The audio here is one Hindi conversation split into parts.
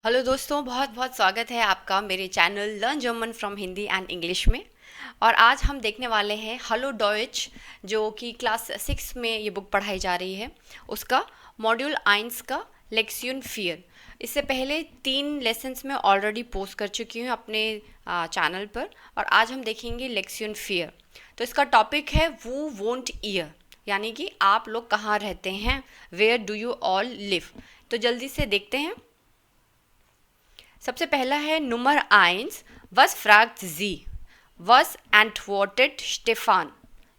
हेलो दोस्तों, बहुत बहुत स्वागत है आपका मेरे channel learn German from Hindi and English में। और आज हम देखने वाले हैं हेलो डॉयच, जो कि क्लास 6 में ये बुक पढ़ाई जा रही है, उसका मॉड्यूल 1 का लेक्सियन फियर। इससे पहले 3 लेसन्स में ऑलरेडी पोस्ट कर चुकी हूँ अपने चैनल पर, और आज हम देखेंगे लेक्सियन फियर। तो इसका टॉपिक है वो वोंट ईयर, यानी कि आप लोग कहाँ रहते हैं, where do you all live. तो जल्दी से देखते हैं। सबसे पहला है number 1। Was fragt sie? Was antwortet Stefan?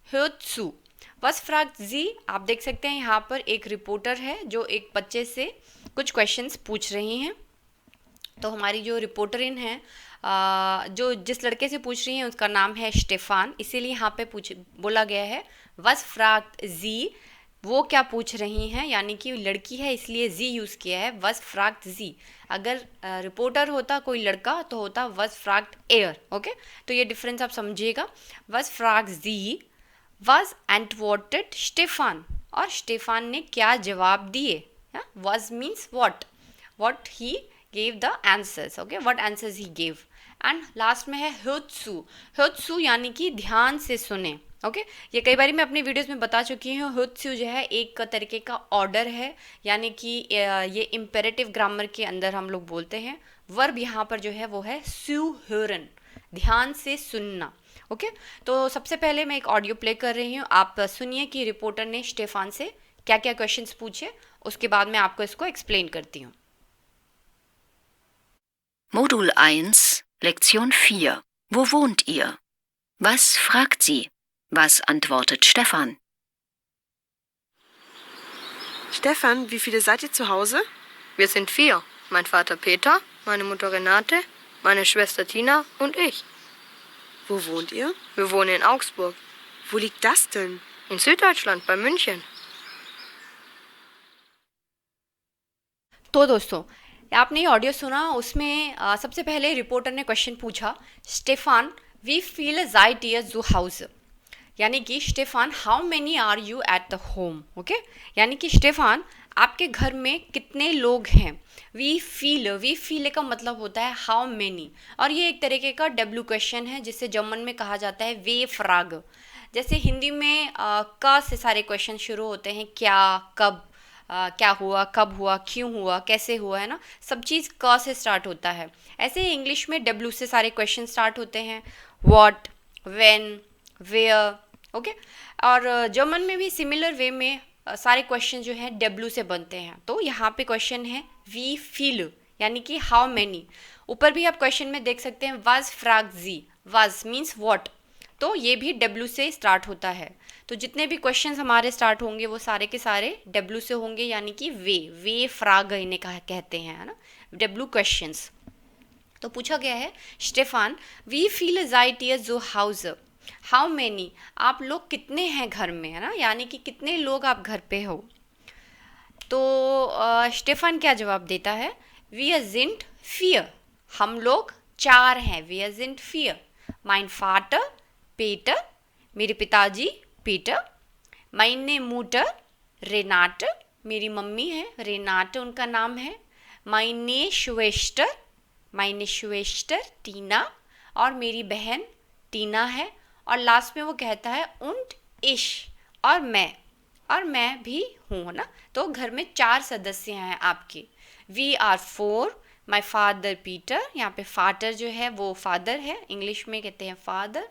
Hört zu। Was fragt sie? आप देख सकते हैं यहाँ पर एक रिपोर्टर है जो एक बच्चे से कुछ क्वेश्चंस पूछ रही हैं। तो हमारी जो रिपोर्टरिन है, जो जिस लड़के से पूछ रही हैं उसका नाम है स्टेफान, इसीलिए यहाँ पे बोला गया है वस फ्राग्ट जी, वो क्या पूछ रही हैं, यानी कि लड़की है इसलिए जी यूज़ किया है, वस फ्राग्ट जी। अगर रिपोर्टर होता कोई लड़का तो होता वस फ्राग्ट एयर। ओके, तो ये डिफरेंस आप समझिएगा। वस फ्राग्ट जी वस एंटवर्टेड स्टेफान, और स्टेफान ने क्या जवाब दिए। वस means what he gave the answers, okay, what answers he gave। And last में है hörtzu। hörtzu यानी कि ध्यान से सुने। ओके, ये कई बार मैं अपनी वीडियोस में बता चुकी हूँ। hörtzu जो है एक तरीके का ऑर्डर है, यानी कि ये इम्पेरेटिव ग्रामर के अंदर हम लोग बोलते हैं। वर्ब यहाँ पर जो है वो है zuhören, ध्यान से सुनना। ओके, तो सबसे पहले मैं एक ऑडियो प्ले कर रही हूँ, आप सुनिए कि रिपोर्टर ने स्टेफान से क्या क्या क्वेश्चंस पूछे, उसके बाद मैं आपको इसको एक्सप्लेन करती हूँ। Modul 1, Lektion 4. Wo wohnt ihr? Was fragt sie? Was antwortet Stefan? Stefan, wie viele seid ihr zu Hause? Wir sind 4. Mein Vater Peter, meine Mutter Renate, meine Schwester Tina und ich. Wo wohnt ihr? Wir wohnen in Augsburg. Wo liegt das denn? In Süddeutschland, bei München. तो दोस्तों, आपने ये ऑडियो सुना, उसमें सबसे पहले रिपोर्टर ने क्वेश्चन पूछा, स्टेफान वी फील जाइट ईयर जू हाउस, यानी कि Stefan how many are you at the home. Okay, यानी कि स्टेफान आपके घर में कितने लोग हैं। वी फील का मतलब होता है हाउ मेनी, और ये एक तरीके का डब्ल्यू क्वेश्चन है जिसे जर्मन में कहा जाता है वे फ्राग। जैसे हिंदी में का से सारे क्वेश्चन शुरू होते हैं, क्या, कब, क्या हुआ, कब हुआ, क्यों हुआ, कैसे हुआ, है ना, सब चीज़ क से स्टार्ट होता है। ऐसे ही इंग्लिश में डब्ल्यू से सारे क्वेश्चन स्टार्ट होते हैं, व्हाट, व्हेन, वेयर। ओके, और जर्मन में भी सिमिलर वे में सारे क्वेश्चन जो हैं डब्ल्यू से बनते हैं। तो यहाँ पे क्वेश्चन है वी फील, यानी कि हाउ मैनी। ऊपर भी आप क्वेश्चन में देख सकते हैं वाज फ्राग जी, वाज मीन्स व्हाट, तो ये भी डब्ल्यू से स्टार्ट होता है। तो जितने भी क्वेश्चंस हमारे स्टार्ट होंगे वो सारे के सारे डब्ल्यू से होंगे, यानी कि वे फ्राग इन्हें कहते हैं, है ना, डब्ल्यू क्वेश्चंस। तो पूछा गया है स्टेफान वी फील जाइट ईयर जो हाउस, हाउ मेनी, आप लोग कितने हैं घर में, है ना, यानी कि कितने लोग आप घर पे हो। तो स्टेफान क्या जवाब देता है, वी आर जिंट फियर, हम लोग 4 हैं, वी आर जिंट फियर। माइन फाटर पीटर, मेरे पिताजी पीटर, माइने मूटर रेनाट, मेरी मम्मी है रेनाट उनका नाम है, माइने श्वेस्टर टीना, और मेरी बहन टीना है। और लास्ट में वो कहता है उन्ट इश, और मैं भी हूँ ना। तो घर में 4 सदस्य हैं आपके। We are 4, my father Peter, यहाँ पे फादर जो है वो फादर है, इंग्लिश में कहते हैं फादर।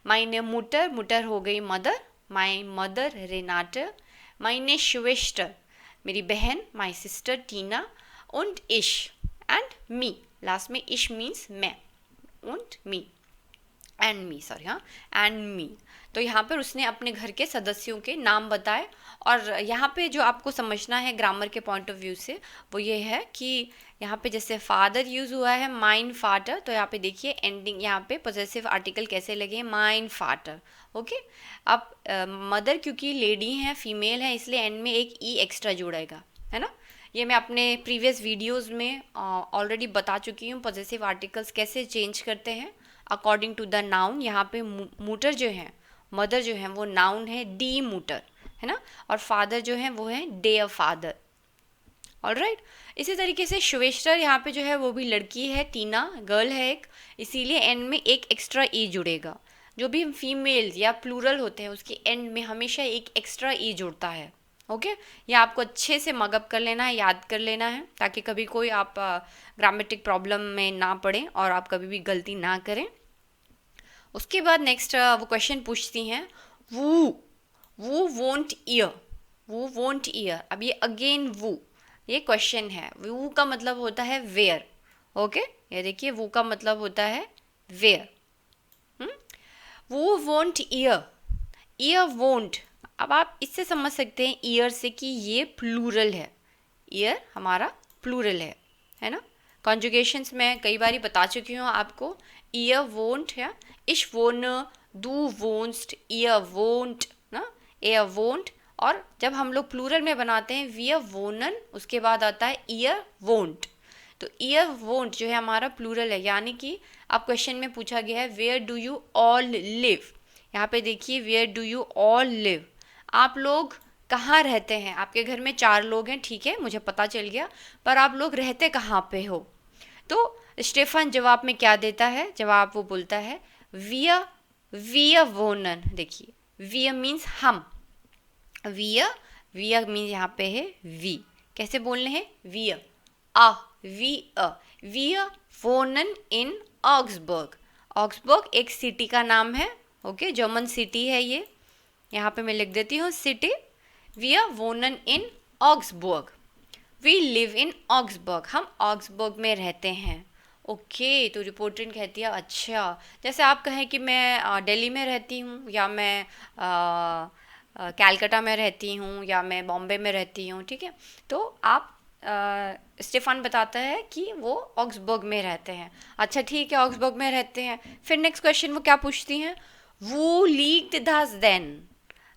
माइने मुटर हो गई मदर, माई मदर रेनाटे, माइने श्वेस्टर मेरी बहन, माई सिस्टर टीना, उन्ट इश एंड मी, लास्ट में इश मीन्स मैं, उन्ट मी एंड मी, सॉरी, हाँ, एंड मी। तो यहाँ पर उसने अपने घर के सदस्यों के नाम बताए। और यहाँ पे जो आपको समझना है ग्रामर के पॉइंट ऑफ व्यू से वो ये है कि यहाँ पे जैसे फादर यूज़ हुआ है माइन फाटर, तो यहाँ पे देखिए एंडिंग, यहाँ पे पॉजेसिव आर्टिकल कैसे लगे, माइन फाटर। ओके, अब मदर क्योंकि लेडी हैं, फीमेल है, इसलिए एंड में एक ई एक्स्ट्रा जुड़ेगा, है ना। ये मैं अपने प्रीवियस वीडियोज़ में ऑलरेडी बता चुकी हूँ, पॉजेसिव आर्टिकल्स कैसे चेंज करते हैं अकॉर्डिंग टू द नाउन। यहाँ पे मूटर जो है, मदर जो है वो नाउन है डी मूटर, है ना, और फादर जो है वो है डे अ फादर। ऑलराइट। इसी तरीके से श्वेस्टर यहाँ पे जो है वो भी लड़की है, टीना गर्ल है एक, इसीलिए एंड में एक एक्स्ट्रा ई जुड़ेगा। जो भी फीमेल या प्लूरल होते हैं उसकी एंड में हमेशा एक एक्स्ट्रा ई जुड़ता है। ओके, ये आपको अच्छे से मगअप कर लेना है, याद कर लेना है, ताकि कभी कोई आप ग्रामेटिक प्रॉब्लम में ना पड़े और आप कभी भी गलती ना करें। उसके बाद नेक्स्ट वो क्वेश्चन पूछती हैं, वो वोंट ईयर, वो वोंट ईयर। अब ये अगेन वो, ये क्वेश्चन है। वो का मतलब होता है वेयर। ओके, ये देखिए वो का मतलब होता है वेयर। वो वोंट ईयर, ईयर वोंट। अब आप इससे समझ सकते हैं ईयर से कि ये प्लूरल है, ईयर हमारा प्लूरल है ना। कॉन्जुगेशंस में कई बार बता चुकी हूँ आपको, ईयर वोंट है, इश वोन, दू वोंस्ट, ईयर वोंट ना, एयर वोंट। और जब हम लोग प्लूरल में बनाते हैं वियर वोनन, उसके बाद आता है ईयर वोंट। तो ईयर वोंट जो है हमारा प्लूरल है, यानी कि अब क्वेश्चन में पूछा गया है where do you all live. यहाँ पे देखिए where do you all live, आप लोग कहाँ रहते हैं। आपके घर में 4 लोग हैं, ठीक है, मुझे पता चल गया, पर आप लोग रहते कहाँ पे हो। तो स्टेफन जवाब में क्या देता है, जवाब वो बोलता है वियर, वियर वोनन। देखिए वियर मीन्स हम, वियर, वियर मीन्स यहाँ पे है वी। कैसे बोलने हैं, वियर आ, वी अ, वियर वोनन इन ऑक्सबर्ग। ऑक्सबर्ग एक सिटी का नाम है, ओके, जर्मन सिटी है ये। यहाँ पे मैं लिख देती हूँ सिटी, वियर वोनन इन Augsburg, we live in Augsburg, हम ऑक्सबर्ग में रहते हैं। ओके, तो रिपोर्टर कहती है अच्छा, जैसे आप कहें कि मैं दिल्ली में रहती हूँ, या मैं कैलकाटा में रहती हूँ, या मैं बॉम्बे में रहती हूँ, ठीक है। तो आप स्टेफन बताता है कि वो ऑक्सबर्ग में रहते हैं। अच्छा ठीक है, ऑक्सबर्ग में रहते हैं। फिर नेक्स्ट क्वेश्चन वो क्या पूछती हैं, वो लीक्ड दास देन।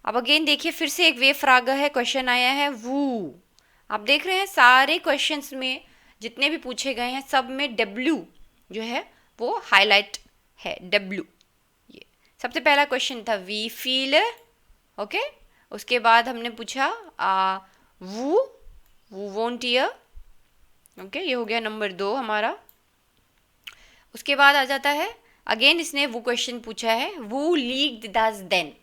अब अगेन देखिए फिर से एक वे फ्रागा है, क्वेश्चन आया है वो। आप देख रहे हैं सारे क्वेश्चंस में जितने भी पूछे गए हैं सब में डब्ल्यू जो है वो हाईलाइट है, डब्ल्यू। ये सबसे पहला क्वेश्चन था वी फील, ओके। उसके बाद हमने पूछा वो वोंट ईयर, ओके, ये हो गया नंबर 2 हमारा। उसके बाद आ जाता है अगेन इसने वो क्वेश्चन पूछा है वो लीक्ड दास देन।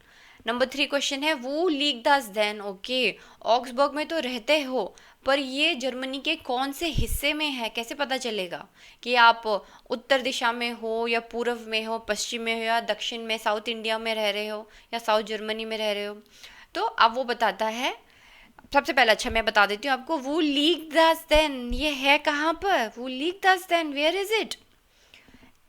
नंबर 3 क्वेश्चन है वो लीक दास देन। ओके, ऑक्सबर्ग में तो रहते हो, पर ये जर्मनी के कौन से हिस्से में है, कैसे पता चलेगा कि आप उत्तर दिशा में हो या पूर्व में हो, पश्चिम में हो या दक्षिण में, साउथ इंडिया में रह रहे हो या साउथ जर्मनी में रह रहे हो। तो अब वो बताता है, सबसे पहले अच्छा मैं बता देती हूँ आपको, वो लीक दास देन ये है कहाँ पर, वो लीक दास देन वेयर इज इट,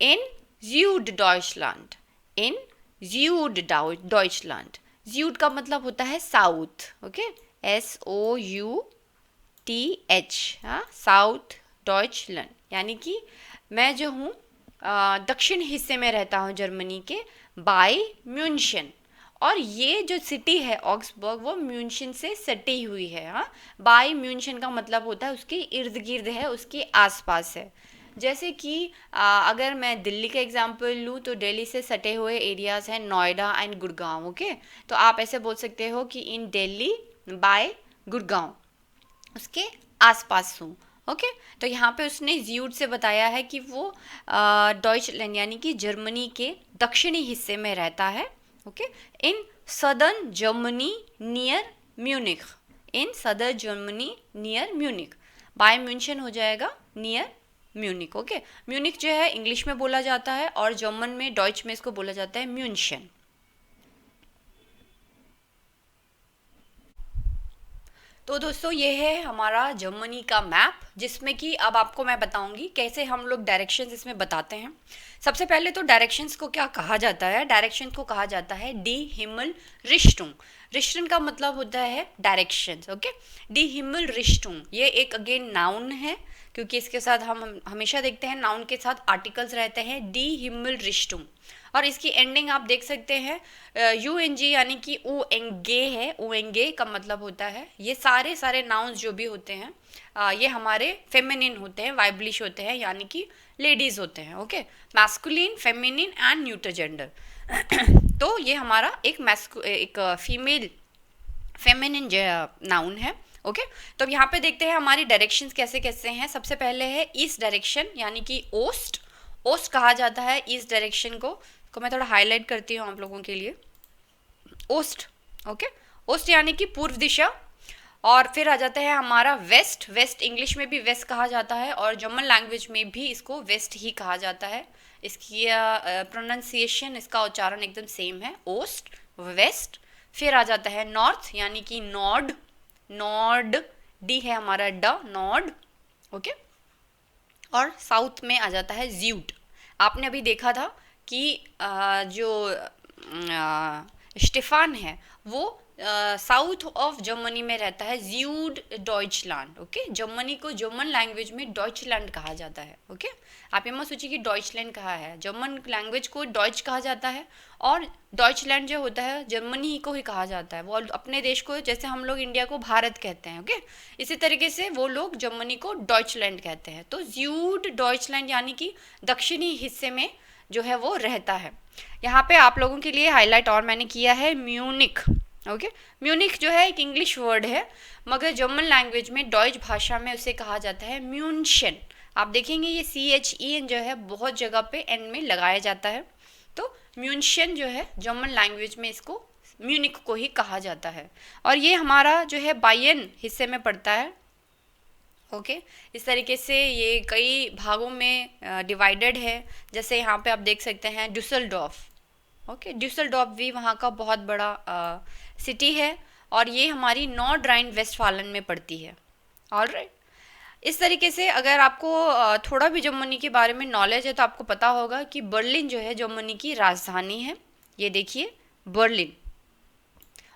इन ज़्यूड डॉइचलैंड, इन ज़्यूड डॉइचलैंड। ज़्यूड का मतलब होता है साउथ, ओके, SOUTH, हाँ, साउथ डॉइचलैंड, यानी कि मैं जो हूँ दक्षिण हिस्से में रहता हूँ जर्मनी के, बाय म्यूनशन। और ये जो सिटी है ऑक्सबर्ग वो म्यूनशन से सटी हुई है। हाँ, बाय म्यूनशन का मतलब होता है उसके इर्द गिर्द है, उसके आसपास है। जैसे कि अगर मैं दिल्ली का एग्जांपल लूँ तो दिल्ली से सटे हुए एरियाज़ हैं नोएडा एंड गुड़गांव, ओके। तो आप ऐसे बोल सकते हो कि इन दिल्ली बाय गुड़गांव, उसके आसपास हूँ, ओके। तो यहाँ पे उसने ज़्यूड से बताया है कि वो डॉइचलैंड यानी कि जर्मनी के दक्षिणी हिस्से में रहता है, okay, in southern Germany near Munich, in southern Germany near Munich, बाय म्यूनशन हो जाएगा नियर म्यूनिक, ओके। म्यूनिक जो है इंग्लिश में बोला जाता है और जर्मन में डॉइच में इसको बोला जाता है म्यूनशन। तो दोस्तों ये है हमारा जर्मनी का मैप, जिसमें कि अब आपको मैं बताऊंगी कैसे हम लोग डायरेक्शंस इसमें बताते हैं। सबसे पहले तो डायरेक्शंस को क्या कहा जाता है, डायरेक्शंस को कहा जाता है डी हिमल रिश्टुंग। रिश्टुंग का मतलब होता है डायरेक्शंस, ओके। डी हिमल रिश्टुंग ये एक अगेन नाउन है, क्योंकि इसके साथ हम हमेशा देखते हैं नाउन के साथ आर्टिकल्स रहते हैं, डी हिमल रिश्टुंग। और इसकी एंडिंग आप देख सकते हैं UNG यानी कि उएंगे है, उएंगे का मतलब होता है, ये सारे नाउन्स जो भी होते हैं ये हमारे फेमिनिन होते हैं, वाइब्लिश होते हैं, यानी कि लेडीज होते हैं, okay. Masculine, feminine and neuter gender. तो ये हमारा एक फीमेल फेमिनिन नाउन है, ओके तो अब यहाँ पे देखते हैं हमारी डायरेक्शंस कैसे कैसे हैं। सबसे पहले है ईस्ट डायरेक्शन यानी कि ओस्ट। ओस्ट कहा जाता है ईस्ट डायरेक्शन को मैं थोड़ा हाईलाइट करती हूँ आप लोगों के लिए। ओस्ट, ओके, ओस्ट यानी कि पूर्व दिशा। और फिर आ जाता है हमारा वेस्ट। वेस्ट इंग्लिश में भी वेस्ट कहा जाता है और जर्मन लैंग्वेज में भी इसको वेस्ट ही कहा जाता है। इसकी प्रोनाउंसिएशन, इसका उच्चारण एकदम सेम है, ओस्ट, वेस्ट। फिर आ जाता है नॉर्थ यानी कि नॉर्ड। नॉर्ड, डी है हमारा ड, नॉर्ड, ओके। और साउथ में आ जाता है ज्यूड। आपने अभी देखा था कि जो स्टेफान है वो साउथ ऑफ जर्मनी में रहता है, ज्यूड डॉइचलैंड, ओके। जर्मनी को जर्मन लैंग्वेज में डॉइचलैंड कहा जाता है, ओके। आप ये मत सोचिए कि डॉइचलैंड कहा है, जर्मन लैंग्वेज को डॉइच कहा जाता है और डॉइचलैंड जो होता है जर्मनी ही को ही कहा जाता है। वो अपने देश को, जैसे हम लोग इंडिया को भारत कहते हैं, ओके, इसी तरीके से वो लोग जर्मनी को डॉइचलैंड कहते हैं। तो ज्यूड डॉइचलैंड यानी कि दक्षिणी हिस्से में जो है वो रहता है। यहाँ पे आप लोगों के लिए हाईलाइट और मैंने किया है म्यूनिक, ओके। म्यूनिक जो है एक इंग्लिश वर्ड है, मगर जर्मन लैंग्वेज में डॉइच भाषा में उसे कहा जाता है म्यूनशन। आप देखेंगे ये CHEN जो है बहुत जगह पे एन में लगाया जाता है। तो म्यूनशन जो है जर्मन लैंग्वेज में इसको म्यूनिक को ही कहा जाता है। और ये हमारा जो है बायन हिस्से में पड़ता है, ओके। इस तरीके से ये कई भागों में डिवाइडेड है। जैसे यहाँ पे आप देख सकते हैं ड्यूसलडॉर्फ, ओके। ड्यूसलडॉर्फ भी वहाँ का बहुत बड़ा सिटी है और ये हमारी नॉर्थ राइन वेस्टफालन में पड़ती है, ऑलराइट। इस तरीके से अगर आपको थोड़ा भी जर्मनी के बारे में नॉलेज है तो आपको पता होगा कि बर्लिन जो है जर्मनी की राजधानी है। ये देखिए बर्लिन,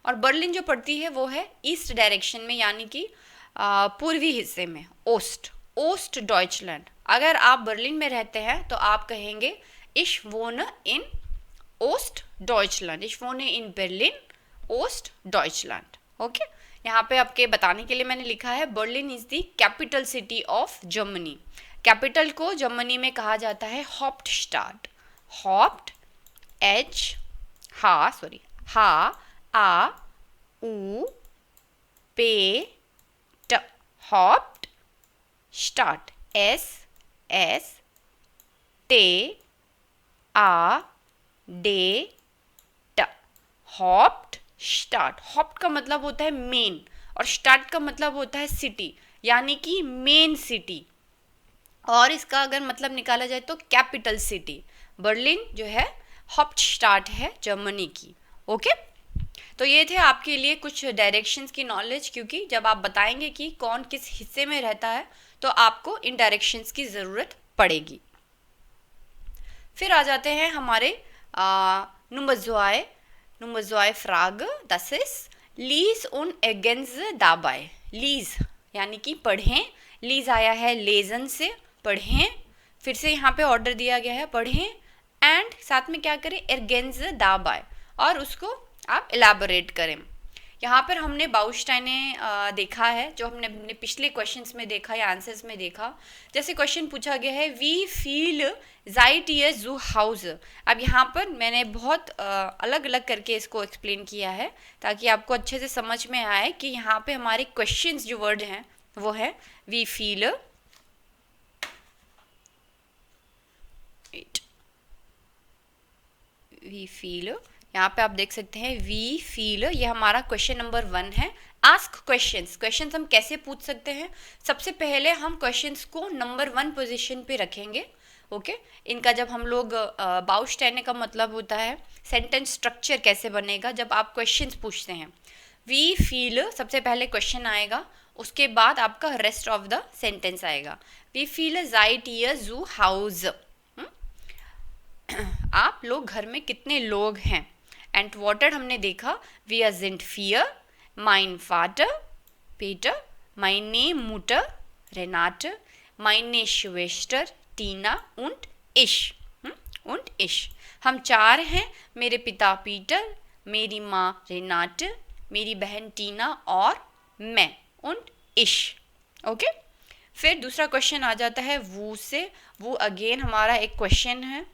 और बर्लिन जो पड़ती है वो है ईस्ट डायरेक्शन में यानी कि पूर्वी हिस्से में, ओस्ट, ओस्ट डॉइचलैंड। अगर आप बर्लिन में रहते हैं तो आप कहेंगे इश वोने इन ओस्ट डॉइचलैंड, इश वोने इन बर्लिन ओस्ट डॉइचलैंड, ओके। यहाँ पे आपके बताने के लिए मैंने लिखा है Berlin is the capital city of Germany. Capital को जर्मनी में कहा जाता है हॉप्टस्टाड, हॉप्ट, हा आ ऊ पे ट, हॉप्ट स्टार्ट, S टे आ डे ट, हॉप्ट स्टार्ट। हॉप्ट का मतलब होता है मेन और स्टार्ट का मतलब होता है सिटी, यानी कि मेन सिटी। और इसका अगर मतलब निकाला जाए तो कैपिटल सिटी। बर्लिन जो है हॉप्टस्टाड है जर्मनी की, ओके। तो ये थे आपके लिए कुछ डायरेक्शंस की नॉलेज, क्योंकि जब आप बताएंगे कि कौन किस हिस्से में रहता है तो आपको इन डायरेक्शंस की ज़रूरत पड़ेगी। फिर आ जाते हैं हमारे Nummer 2 Frage, das ist lies und ergänze dabei। Lease यानी कि पढ़ें, लीज आया है लेजन से, पढ़ें। फिर से यहाँ पे ऑर्डर दिया गया है पढ़ें, एंड साथ में क्या करें, ergänze dabei, और उसको आप एलैबोरेट करें। यहाँ पर हमने बाउस्टाइन ने देखा है, जो हमने अपने पिछले क्वेश्चंस में देखा या आंसर्स में देखा। जैसे क्वेश्चन पूछा गया है we feel seid ihr zu Hause। अब यहाँ पर मैंने बहुत अलग अलग करके इसको एक्सप्लेन किया है ताकि आपको अच्छे से समझ में आए कि यहाँ पे हमारे क्वेश्चंस जो वर्ड हैं वो है वी फील, यहाँ पे आप देख सकते हैं वी फील, ये हमारा क्वेश्चन नंबर 1 है। आस्क क्वेश्चंस, क्वेश्चंस हम कैसे पूछ सकते हैं। सबसे पहले हम क्वेश्चंस को नंबर 1 पोजीशन पे रखेंगे, ओके। इनका जब हम लोग बाउस्टाइन का मतलब होता है सेंटेंस स्ट्रक्चर कैसे बनेगा जब आप क्वेश्चंस पूछते हैं। वी फील सबसे पहले क्वेश्चन आएगा, उसके बाद आपका रेस्ट ऑफ द सेंटेंस आएगा। We feel seid ihr zu Hause, आप लोग घर में कितने लोग हैं। एंटवर्टेड हमने देखा, wir sind 4, mein Vater Peter, meine Mutter Renate, meine Schwester Tina und ich। हम 4 हैं, मेरे पिता पीटर, मेरी माँ रेनाट, मेरी बहन टीना और मैं, und ich, ओके। फिर दूसरा क्वेश्चन आ जाता है वो से, वो अगेन हमारा एक क्वेश्चन है,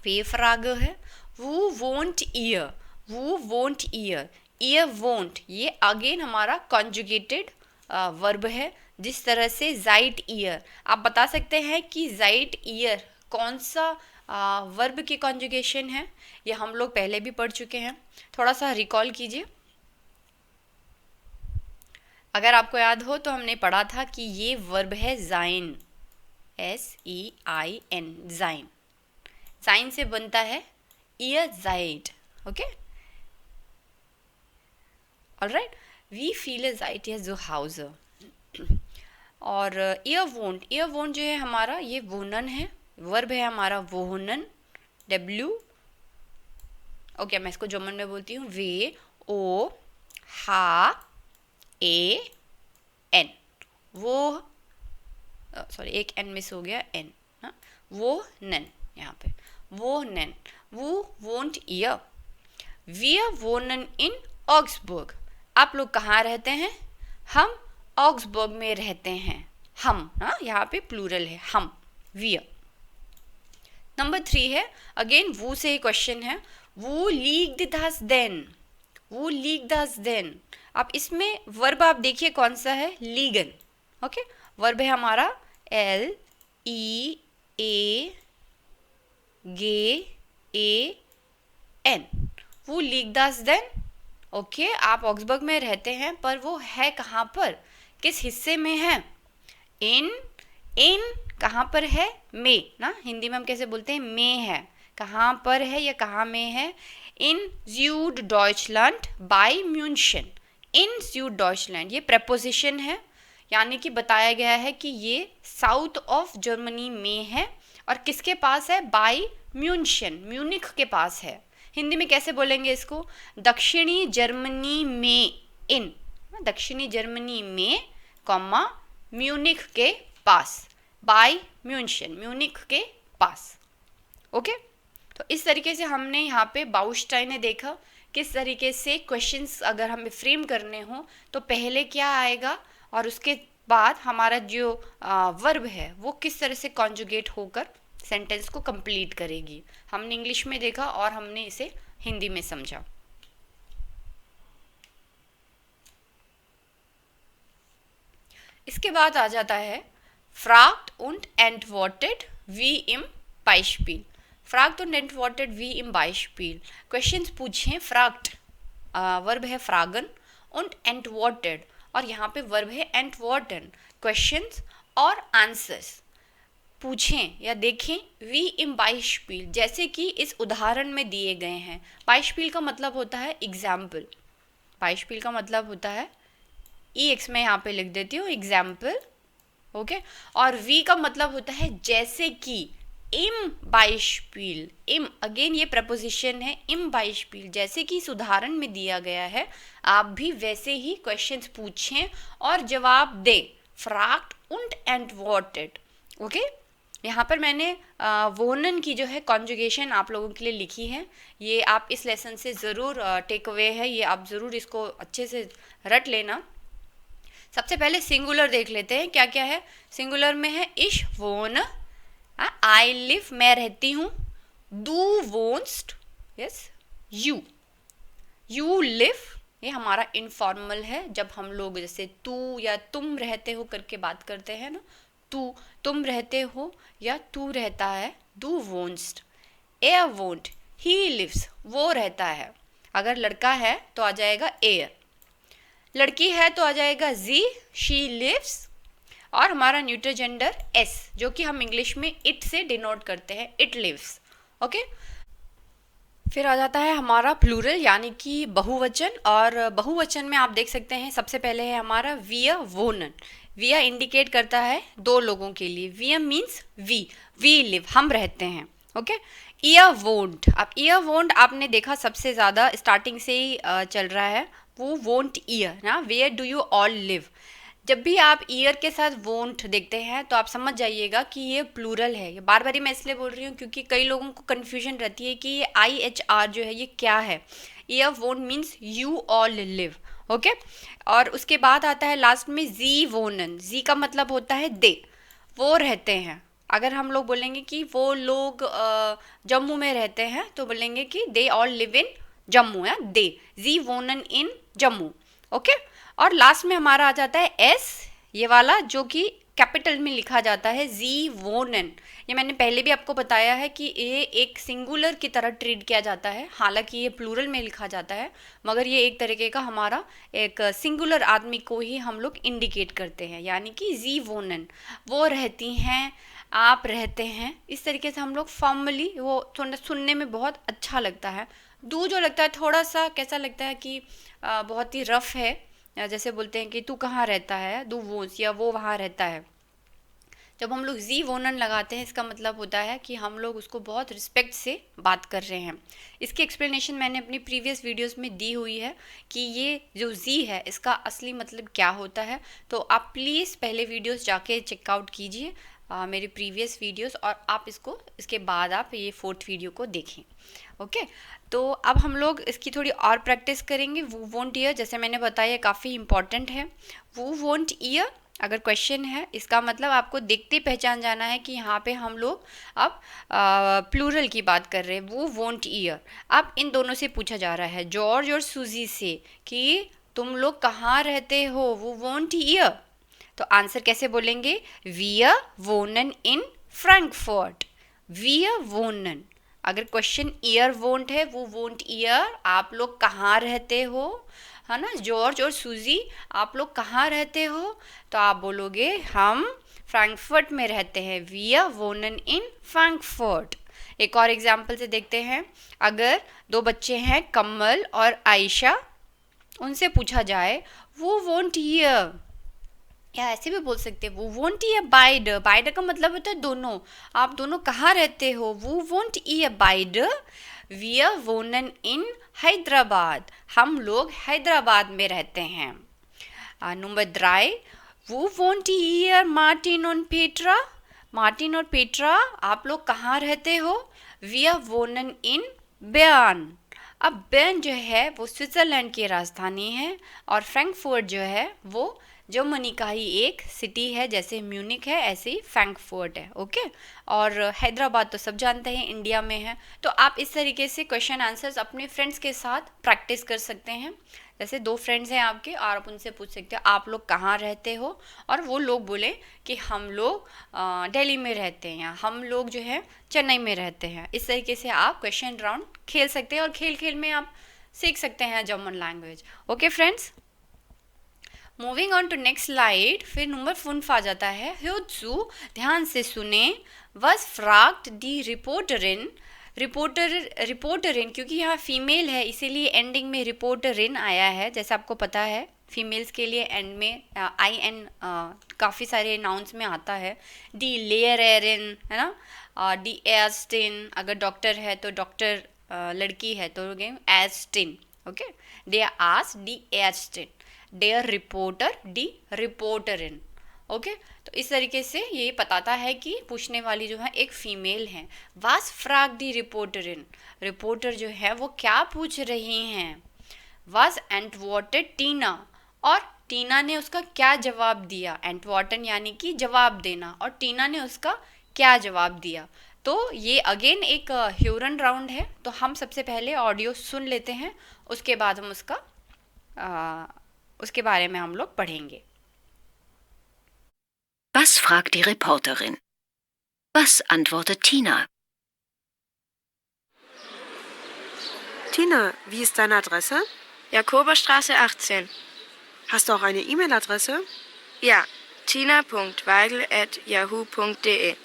वे फ्राग है। वो वोंट ईयर, ईयर वोंट, ये अगेन हमारा कॉन्जुगेटेड वर्ब है, जिस तरह से जाइट ईयर। आप बता सकते हैं कि जाइट ईयर कौन सा वर्ब की कॉन्जुगेशन है? ये हम लोग पहले भी पढ़ चुके हैं, थोड़ा सा रिकॉल कीजिए। अगर आपको याद हो तो हमने पढ़ा था कि ये वर्ब है जाइन, SEIN, जाइन। जाइन से बनता है ईयर जाइट। ओके, ऑलराइट, वी फील जाइट या जो हाउस। और ईयर वोंट जो है हमारा, ये वोनन है, वर्ब है हमारा वोहनन, W। ओके, मैं इसको जर्मन में बोलती हूँ, वे ओ हा ए एन, वो सॉरी एक एन मिस हो गया, एन, हाँ, वो नन, यहाँ पे वो नन, वो वोंट ईयर, वी वोनन इन ऑक्सबर्ग। आप लोग कहाँ रहते हैं? हम ऑक्सबर्ग में रहते हैं। हम, हाँ, यहाँ पे प्लूरल है, हम, वी। नंबर 3 है, अगेन वो से ही क्वेश्चन है, वो लीक दस देन, वो लीक दस देन। अब इसमें वर्ब आप देखिए कौन सा है, लीगन। ओके, वर्ब है हमारा LEAGAN, वो लीक दस देन। ओके, आप ऑक्सबर्ग में रहते हैं, पर वो है कहाँ पर, किस हिस्से में है? इन कहाँ पर है? में ना, हिंदी में हम कैसे बोलते हैं, में है, कहाँ पर है या कहाँ में है? इन Süddeutschland बाय म्यूनशन, इन Süddeutschland, ये प्रपोजिशन है, यानी कि बताया गया है कि ये साउथ ऑफ जर्मनी में है, और किसके पास है? बाय म्यूनशन, म्यूनिख के पास है। हिंदी में कैसे बोलेंगे इसको? दक्षिणी जर्मनी में, इन, दक्षिणी जर्मनी में, कॉमा, म्यूनिख के पास, बाय म्यूनशन, म्यूनिख के पास। ओके, तो इस तरीके से हमने यहाँ पे बाउस्टाइन ने देखा किस तरीके से क्वेश्चंस अगर हमें फ्रेम करने हो तो पहले क्या आएगा, और उसके बाद हमारा जो वर्ब है वो किस तरह से कॉन्जुगेट होकर सेंटेंस को कंप्लीट करेगी। हमने इंग्लिश में देखा और हमने इसे हिंदी में समझा। इसके बाद आ जाता है फ्रॉग्ट und antwortet wie im Beispiel। फ्रॉग्ट und antwortet wie im Beispiel, questions पूछें। फ्रॉग्ट वर्ब है फ्रागन, und antwortet, और यहाँ पे वर्ब है antworten, क्वेश्चंस और आंसर्स पूछें या देखें। wie im Beispiel, जैसे कि इस उदाहरण में दिए गए हैं। Beispiel का मतलब होता है एग्जाम्पल, Beispiel का मतलब होता है EX, मैं यहाँ पे लिख देती हूँ एग्जाम्पल। ओके, और वी का मतलब होता है जैसे कि, इम बाइशपील, इम अगेन ये प्रपोजिशन है, इम बाइशपील, जैसे कि इस उदाहरण में दिया गया है, आप भी वैसे ही क्वेश्चंस पूछें और जवाब दें। फ्रॉग्ट und antwortet। ओके, यहाँ पर मैंने वोनन की जो है कॉन्जुगेशन आप लोगों के लिए लिखी है, ये आप इस लेसन से ज़रूर टेक अवे है, ये आप ज़रूर इसको अच्छे से रट लेना। सबसे पहले सिंगुलर देख लेते हैं क्या क्या है। सिंगुलर में है इश वोन, आई लिव, मैं रहती हूँ, डू वोन्स्ट, यस, यू लिव, ये हमारा इनफॉर्मल है, जब हम लोग जैसे तू या तुम रहते हो करके बात करते हैं ना, तुम रहते हो या तू रहता है, डू वोन्स्ट। एयर वोंट, ही लिव्स, वो रहता है। अगर लड़का है तो आ जाएगा एयर, लड़की है तो आ जाएगा जी, शी लिव्स, और हमारा न्यूट्रल जेंडर एस, जो कि हम इंग्लिश में इट से डिनोट करते हैं, इट लिव्स। ओके, फिर आ जाता है हमारा प्लूरल यानी कि बहुवचन, और बहुवचन में आप देख सकते हैं सबसे पहले है हमारा विया वोनन। विया इंडिकेट करता है दो लोगों के लिए, विया मीन्स वी लिव, हम रहते हैं। ओके, ईयर वोंट, अब ईयर वोंट आपने देखा सबसे ज़्यादा स्टार्टिंग से ही चल रहा है, वो वोंट ईयर ना, where do you all live. जब भी आप ईयर के साथ वोंट देखते हैं तो आप समझ जाइएगा कि ये प्लूरल है। ये बार बार मैं इसलिए बोल रही हूँ क्योंकि कई लोगों को कन्फ्यूजन रहती है कि ये IHR जो है ये क्या है। Year won't means you all live. Okay, और उसके बाद आता है लास्ट में जी वोनन, जी का मतलब होता है दे, वो रहते हैं। अगर हम लोग बोलेंगे कि वो लोग जम्मू में रहते हैं तो बोलेंगे कि they all live in Jammu है, दे जी वोनन इन जम्मू, ओके। और लास्ट में हमारा आ जाता है एस, ये वाला जो कि कैपिटल में लिखा जाता है, जी वोनन। ये मैंने पहले भी आपको बताया है कि ये एक सिंगुलर की तरह ट्रीट किया जाता है, हालांकि ये प्लूरल में लिखा जाता है, मगर ये एक तरीके का हमारा एक सिंगुलर आदमी को ही हम लोग इंडिकेट करते हैं, यानी कि जी वोनन, वो रहती हैं, आप रहते हैं। इस तरीके से हम लोग फॉर्मली, वो थोड़ा सुनने में बहुत अच्छा लगता है। दू जो लगता है थोड़ा सा कैसा लगता है कि बहुत ही रफ है, जैसे बोलते हैं कि तू कहाँ रहता है, दू वो, या वो वहाँ रहता है। जब हम लोग जी वोनन लगाते हैं, इसका मतलब होता है कि हम लोग उसको बहुत रिस्पेक्ट से बात कर रहे हैं। इसकी एक्सप्लेनेशन मैंने अपनी प्रीवियस वीडियोस में दी हुई है कि ये जो जी है इसका असली मतलब क्या होता है, तो आप प्लीज़ पहले वीडियोस जाके चेकआउट कीजिए, मेरी प्रीवियस वीडियोस, और आप इसके बाद आप ये 4th वीडियो को देखें, ओके। तो अब हम लोग इसकी थोड़ी और प्रैक्टिस करेंगे। वो वोंट ईयर, जैसे मैंने बताया, काफ़ी इंपॉर्टेंट है। वो वोंट ईयर अगर क्वेश्चन है, इसका मतलब आपको देखते पहचान जाना है कि यहाँ पे हम लोग अब प्लूरल की बात कर रहे हैं, वो वोंट ईयर। अब इन दोनों से पूछा जा रहा है, जॉर्ज और सूजी से, कि तुम लोग कहाँ रहते हो, वो वोंट ईयर। तो आंसर कैसे बोलेंगे, वियर वोनन इन फ्रैंकफर्ट, वियर वोनन। अगर क्वेश्चन ईयर वोंट है, वो वोंट ईयर, आप लोग कहाँ रहते हो, है ना, जॉर्ज और सूजी आप लोग कहाँ रहते हो, तो आप बोलोगे हम फ्रैंकफर्ट में रहते हैं, वियर वोनन इन फ्रैंकफर्ट। एक और एग्जाम्पल से देखते हैं, अगर दो बच्चे हैं कमल और आयशा, उनसे पूछा जाए वो वोंट ईयर, या ऐसे भी बोल सकते हैं वो वोंट ईयर बाइड, बाइड का मतलब होता है दोनों, आप दोनों कहाँ रहते हो, वो वोंट ईयर बाइड, वियर वोनन इन हैदराबाद, हम लोग हैदराबाद में रहते हैं। नंबर 3, वो वोंट ईयर मार्टिन और पेट्रा, मार्टिन और पेट्रा आप लोग कहाँ रहते हो, वियर वोनन इन बेर्न। अब बेर्न जो है वो स्विट्ज़रलैंड की राजधानी है, और फ्रैंकफर्ट जो है वो जर्मनी का ही एक सिटी है, जैसे म्यूनिक है ऐसे ही फ्रैंकफर्ट है, ओके। और हैदराबाद तो सब जानते हैं इंडिया में है। तो आप इस तरीके से क्वेश्चन आंसर्स अपने फ्रेंड्स के साथ प्रैक्टिस कर सकते हैं। जैसे 2 फ्रेंड्स हैं आपके, और आप उनसे पूछ सकते हो आप लोग कहाँ रहते हो, और वो लोग बोले कि हम लोग दिल्ली में रहते हैं, या हम लोग जो है चेन्नई में रहते हैं। इस तरीके से आप क्वेश्चन राउंड खेल सकते हैं, और खेल खेल में आप सीख सकते हैं German language, okay friends. Moving on to next slide, फिर नंबर 5 आ जाता है, ह्योत्सु, ध्यान से सुने, वॉज फ्रैग्ड दी रिपोर्टरिन, रिपोर्टरिन क्योंकि यहाँ फीमेल है इसीलिए एंडिंग में रिपोर्टरिन आया है, जैसे आपको पता है फीमेल्स के लिए एंड में आई एन काफ़ी सारे नाउन्स में आता है, डी लेयर एरिन है ना, डी एस्टिन, अगर डॉक्टर है तो डॉक्टर, लड़की है तो एस्टिन, ओके, दे आस D एस्टिन, dare reporter D रिपोर्टरिन, okay. तो इस तरीके से ये बताता है कि पूछने वाली जो है एक फीमेल है। वास फ्रैग दी रिपोर्टरिन, रिपोर्टर जो है वो क्या पूछ रही हैं, वाज एंटवर्टेड टीना, और टीना ने उसका क्या जवाब दिया, एंटवर्टन यानी कि जवाब देना, और टीना ने उसका क्या जवाब दिया। तो ये अगेन एक ह्यूरन राउंड है, तो हम सबसे पहले ऑडियो सुन लेते हैं, उसके बाद हम उसके बारे में हम लोग पढ़ेंगे। Was fragt die Reporterin? Was antwortet Tina? Tina, wie ist deine Adresse? Jakoberstraße 18. Hast du auch eine E-Mail-Adresse? Ja, tina.weigel@yahoo.de.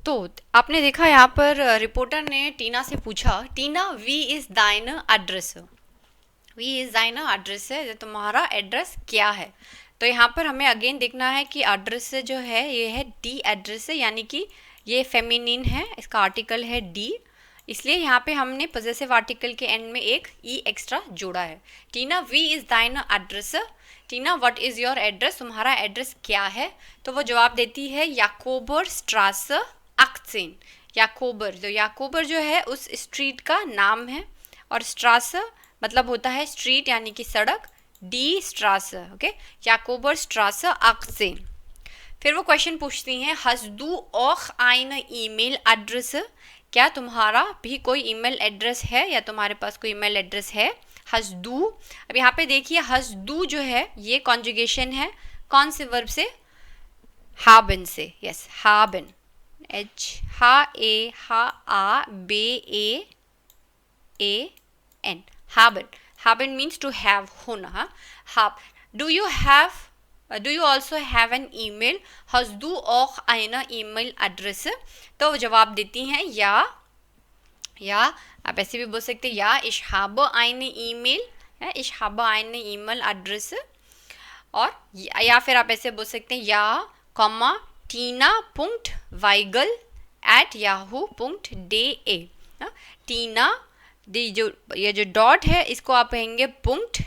तो आपने देखा यहाँ पर रिपोर्टर ने टीना से पूछा, टीना we is thine address, we is thine address है, तुम्हारा एड्रेस क्या है। तो यहाँ पर हमें अगेन देखना है कि एड्रेस जो है ये है डी एड्रेस है, यानी कि ये फेमिनिन है, इसका आर्टिकल है डी, इसलिए यहाँ पे हमने पॉजेसिव आर्टिकल के एंड में एक ई एक्स्ट्रा जोड़ा है। टीना we is thine address, Tina what is your address, तुम्हारा एड्रेस क्या है। तो वो जवाब देती है याकोबर स्ट्रासे 18, याकोबर जो है उस स्ट्रीट का नाम है, और स्ट्रासे मतलब होता है स्ट्रीट यानी कि सड़क, डी स्ट्रासे, ओके, याकोबर स्ट्रासे 18। फिर वो क्वेश्चन पूछती हैं hast du auch eine email address, क्या तुम्हारा भी कोई ईमेल एड्रेस है या तुम्हारे पास कोई ईमेल एड्रेस है। hast du, अब यहाँ पे देखिए hast du जो है ये कॉन्जुगेशन है कौन से वर्ब से, haben से, yes haben, h a b a n, haben means to have होना, have, do you also have an email, hast du auch eine email address, तो जवाब देती हैं या आप ऐसे भी बोल सकते हैं या ich habe eine E-Mail, ich habe eine email address, और या फिर आप ऐसे बोल सकते हैं या कॉमा tina.weigel@yahoo.de, टीना ये जो डॉट है इसको आप कहेंगे पुंक्ट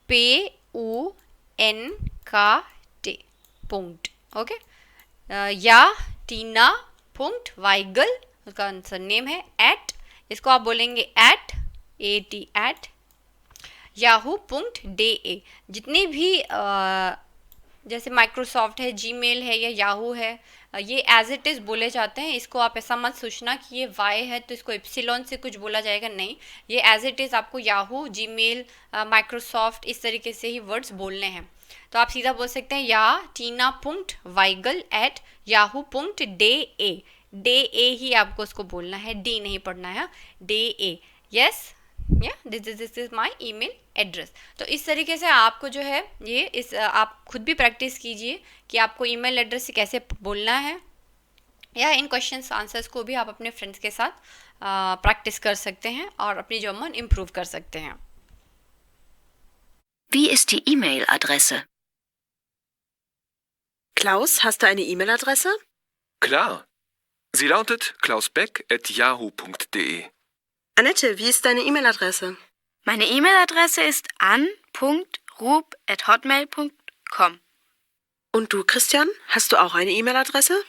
PUNKT पुंक्ट, ओके, या tina.weigel उसका आंसर नेम है एट, इसको आप बोलेंगे एट yahoo.de। जितने भी जैसे माइक्रोसॉफ्ट है, जीमेल है या याहू है, ये एज इट इज़ बोले जाते हैं। इसको आप ऐसा मत सोचना कि ये वाई है तो इसको एप्सिलॉन से कुछ बोला जाएगा, नहीं, ये एज इट इज़ आपको याहू, जीमेल, माइक्रोसॉफ्ट इस तरीके से ही वर्ड्स बोलने हैं। तो आप सीधा बोल सकते हैं या tina.weigel@yahoo.de, डे ए ही आपको उसको बोलना है, डी नहीं पढ़ना है, डे ए, यस, या this is my email address. तो इस तरीके से आपको जो है ये आप खुद भी प्रैक्टिस कीजिए कि आपको ईमेल एड्रेस से कैसे बोलना है, या इन क्वेश्चंस आंसर्स को भी आप अपने फ्रेंड्स के साथ प्रैक्टिस कर सकते हैं और अपनी जर्मन इम्प्रूव कर सकते हैं। Wie ist die E-Mail-Adresse? Klaus, hast du eine E-Mail-Adresse? Klar. Sie lautet klausbeck@yahoo.de. Annette, wie ist deine E-Mail-Adresse? Meine E-Mail-Adresse ist an.rub@hotmail.com. Und du, Christian, hast du auch eine E-Mail-Adresse?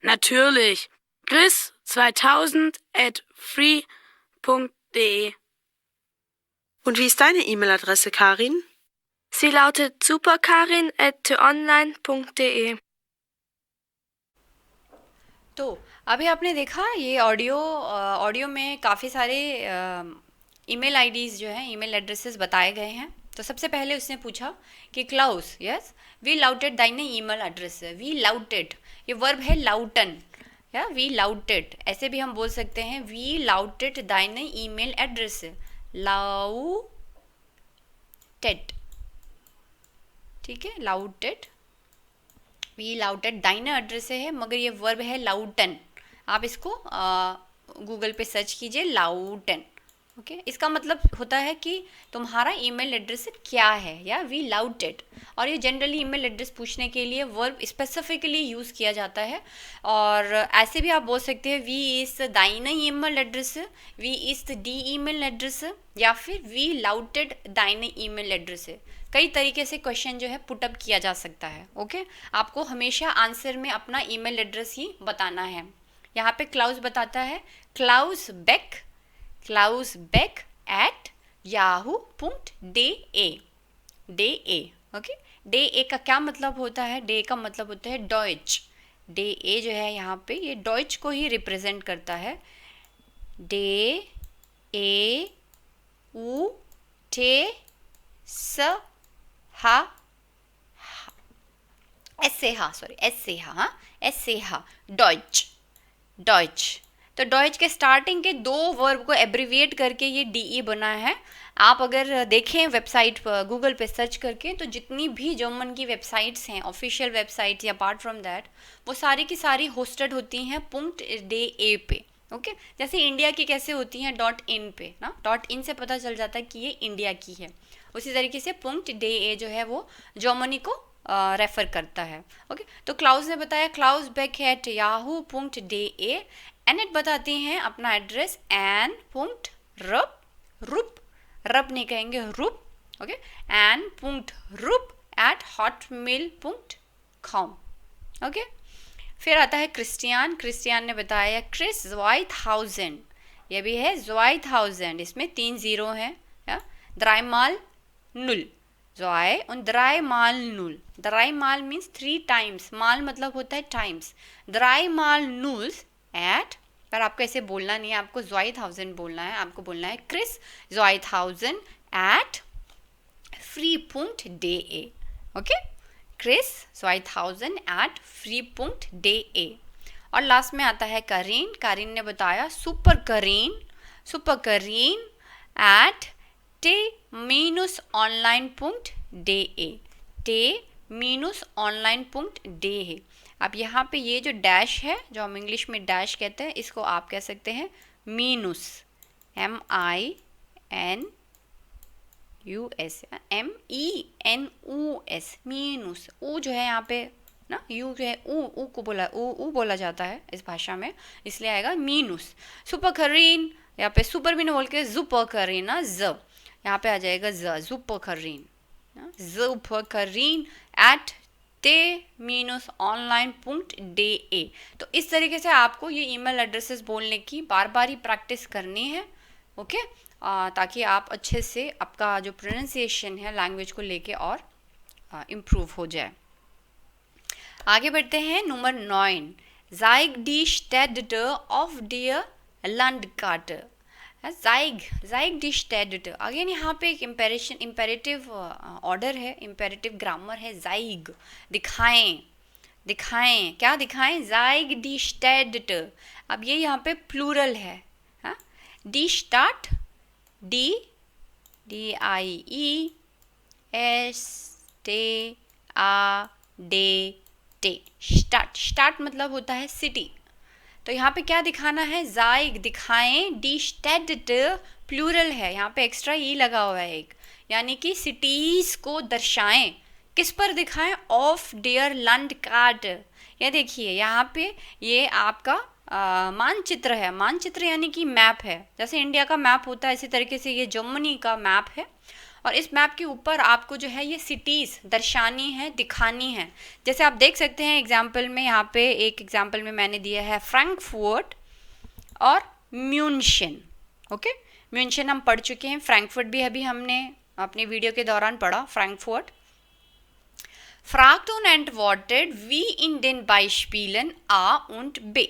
Natürlich. chris2000@free.de. Und wie ist deine E-Mail-Adresse, Karin? Sie lautet superkarin@online.de. तो अभी आपने देखा ये ऑडियो में काफ़ी सारे ईमेल आईडीज़ जो हैं, ईमेल एड्रेसेस बताए गए हैं। तो सबसे पहले उसने पूछा कि क्लाउस, यस, वी लाउटेड दाइने ईमेल एड्रेस, वी लाउटेड, ये वर्ब है लाउटन, या वी लाउटेड, ऐसे भी हम बोल सकते हैं वी लाउटेड दाइने ईमेल एड्रेस, लाउटेड, ठीक है, लाउटेड, वी लाउटेड दाइने एड्रेस है, मगर ये वर्ब है लाउटन। आप इसको गूगल पे सर्च कीजिए लाउटन, ओके। इसका मतलब होता है कि तुम्हारा ईमेल एड्रेस क्या है, या वी लाउटेड। और ये जनरली ईमेल एड्रेस पूछने के लिए वर्ब स्पेसिफिकली यूज़ किया जाता है। और ऐसे भी आप बोल सकते हैं वी इज़ दाइने ईमेल एड्रेस, वी इज़ दी ईमेल एड्रेस, या फिर वी लाउटेड दाइने ईमेल एड्रेस। कई तरीके से क्वेश्चन जो है पुटअप किया जा सकता है, ओके। आपको हमेशा आंसर में अपना ईमेल एड्रेस ही बताना है। यहाँ पे क्लाउस बताता है klausbeck@yahoo.de, ओके। डे ए का क्या मतलब होता है, डे का मतलब होता है डॉइच। डे ए जो है यहाँ पे ये डॉइच को ही रिप्रेजेंट करता है। डे ए उ टे स हा, ऐसे हा, डॉइच। तो डॉइच के स्टार्टिंग के दो वर्ब को एब्रीविएट करके ये डीई बना है। आप अगर देखें वेबसाइट पर, गूगल पे सर्च करके, तो जितनी भी जर्मन की वेबसाइट्स हैं, ऑफिशियल वेबसाइट्स या अपार्ट फ्रॉम दैट, वो सारी की सारी होस्टेड होती हैं .de पे, ओके। जैसे इंडिया की कैसे होती हैं .in पे ना, .in से पता चल जाता है कि ये इंडिया की है। उसी तरीके से .de जो है वो जर्मनी को रेफर करता है, ओके। तो क्लाउस ने बताया klausbeck@yahoo.de। एनेट बताती हैं अपना एड्रेस रब नहीं कहेंगे, रुप, ओके, an.rup@hotmail.com, ओके। फिर आता है क्रिस्टियान ने बताया क्रिस 2000, ये भी है 2000, इसमें 3 0 हैं, 3 mal 0, ज़ॉय und dreimal null. Dreimal means 3 times. माल मतलब होता है टाइम्स. Dreimal null at, पर आपको ऐसे बोलना नहीं है, आपको Zoidhausen बोलना है. आपको बोलना है Chris Zoidhausen at free.de. Okay, Chris Zoidhausen at free.de. और लास्ट में आता है करीन. करीन ने बताया सुपर करीन at t-online.de. t-online.de. अब यहाँ पे ये जो डैश है, जो हम इंग्लिश में डैश कहते हैं, इसको आप कह सकते हैं मीनूस. MINUS, MENUS, मीनूस. ऊ जो है यहाँ पे ना, यू जो है ऊ को बोला जाता है इस भाषा में, इसलिए आएगा मीनूस. सुपर करीन, यहाँ पे सुपर भी नहीं बोल के जुपर करीन ना, ज यहाँ पे आ जाएगा ज, जुपर करीन एट t-online.de. तो इस तरीके से आपको ये ईमेल एड्रेसेस बोलने की बार बार ही प्रैक्टिस करनी है. ओके, ताकि आप अच्छे से आपका जो प्रोनाउंसिएशन है लैंग्वेज को लेके और इम्प्रूव हो जाए. आगे बढ़ते हैं. Number 9. Zeig die Städte auf der Landkarte. Zeig die Städte. Again यहाँ पे एक इम्पेरेटिव ऑर्डर है, इम्पेरेटिव ग्रामर है. Zeig, दिखाएं. क्या दिखाएं? Zeig die Städte. अब ये यहाँ पे प्लूरल है. हाँ, die Stadt, D-I-E-S-T-A-D-T. स्टार्ट मतलब होता है सिटी. तो यहाँ पे क्या दिखाना है? जाइग, दिखाएं. डी स्टेड प्लूरल है, यहाँ पे एक्स्ट्रा ई लगा हुआ है एक, यानी कि सिटीज़ को दर्शाएं. किस पर दिखाएं? Of dear land card. ये देखिए यहाँ पे ये आपका मानचित्र है. मानचित्र यानी कि मैप है. जैसे इंडिया का मैप होता है, इसी तरीके से ये जर्मनी का मैप है. और इस मैप के ऊपर आपको जो है ये सिटीज़ दर्शानी है, दिखानी है. जैसे आप देख सकते हैं एग्जाम्पल में, यहाँ पे एक एग्जाम्पल में मैंने दिया है फ्रैंकफर्ट और म्यूनशन. ओके, म्यूनशन हम पढ़ चुके हैं, फ्रैंकफर्ट भी अभी हमने अपने वीडियो के दौरान पढ़ा. Frankfurt. Fragt und antwortet wie in den Beispielen A und B.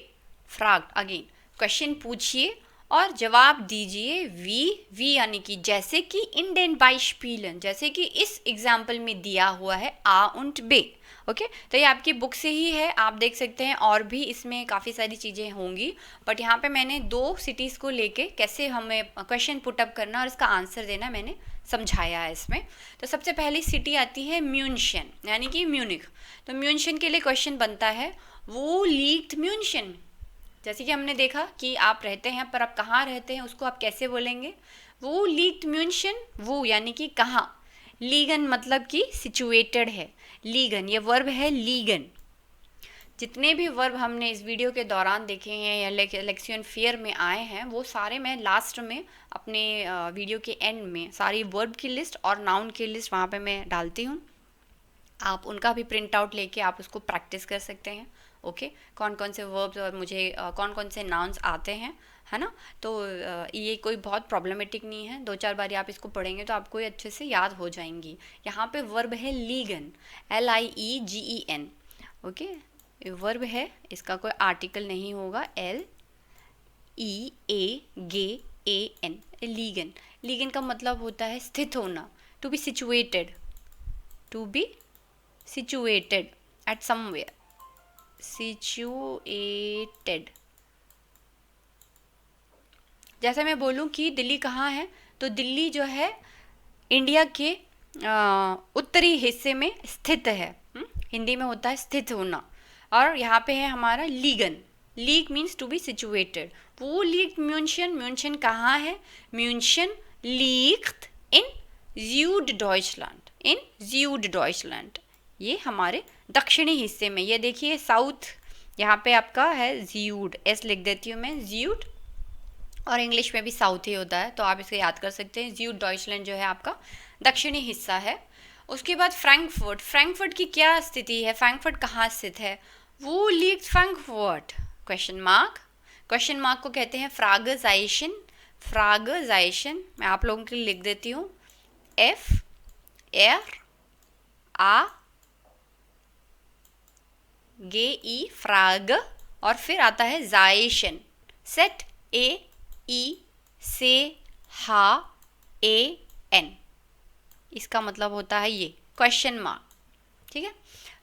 Fragt, again question पूछिए और जवाब दीजिए. वी यानी कि जैसे कि, इन den Beispielen जैसे कि इस एग्जाम्पल में दिया हुआ है A und B. ओके, तो ये आपकी बुक से ही है, आप देख सकते हैं. और भी इसमें काफ़ी सारी चीज़ें होंगी, बट यहाँ पे मैंने 2 सिटीज़ को लेके कैसे हमें क्वेश्चन पुटअप करना और इसका आंसर देना मैंने समझाया है इसमें. तो सबसे पहली सिटी आती है म्यूनशन, यानी कि म्यूनिख. तो म्यूनशन के लिए क्वेश्चन बनता है वो लीक्ड म्यूनशन. जैसे कि हमने देखा कि आप रहते हैं, पर आप कहाँ रहते हैं उसको आप कैसे बोलेंगे? वो लीक्ड म्यूनशन. वो यानी कि कहाँ. लीगन मतलब कि सिचुएटेड है. लीगन, ये वर्ब है लीगन. जितने भी वर्ब हमने इस वीडियो के दौरान देखे हैं या लेक्सियन फेयर में आए हैं, वो सारे मैं लास्ट में अपने वीडियो के एंड में सारी वर्ब की लिस्ट और नाउन की लिस्ट वहाँ पे मैं डालती हूँ. आप उनका भी प्रिंट आउट लेके आप उसको प्रैक्टिस कर सकते हैं. ओके, कौन कौन से वर्ब्स और मुझे कौन कौन से नाउन्स आते हैं, है ना. तो ये कोई बहुत प्रॉब्लमेटिक नहीं है. 2-4 बार आप इसको पढ़ेंगे तो आपको ये अच्छे से याद हो जाएंगी. यहाँ पे वर्ब है लीगन, LIEGEN. ओके, वर्ब है, इसका कोई आर्टिकल नहीं होगा. LEAGAN, ligand. लीगन का मतलब होता है स्थित होना. To be situated, at somewhere. Situated. जैसे मैं बोलूँ कि दिल्ली कहाँ है, तो दिल्ली जो है इंडिया के उत्तरी हिस्से में स्थित है. हिंदी में होता है स्थित होना. और यहाँ पे है हमारा लीगन. लीग मीन्स टू बी सिचुएटेड. वो लीग म्यूनशन. म्यूनशन कहाँ है? म्यूनशन liegt in Süddeutschland. In Süddeutschland. ये हमारे दक्षिणी हिस्से में. ये देखिए साउथ, यहाँ पे आपका है ज्यूड. एस लिख देती हूँ मैं, ज्यूड. और इंग्लिश में भी साउथ ही होता है, तो आप इसे याद कर सकते हैं. ज्यूड डॉइचलैंड जो है आपका दक्षिणी हिस्सा है. उसके बाद फ्रैंकफर्ट. फ्रैंकफर्ट की क्या स्थिति है? फ्रैंकफर्ट कहाँ स्थित है? वो league Frankfurt. Question mark. Question mark को कहते हैं फ्रागजाइशन. फ्रागजाइशन मैं आप लोगों के लिए लिख देती हूँ. एर आ गे ई फ्राग और फिर आता है जायशन सेट ए ई से हा ए एन, इसका मतलब होता है ये क्वेश्चन मार्क, ठीक है।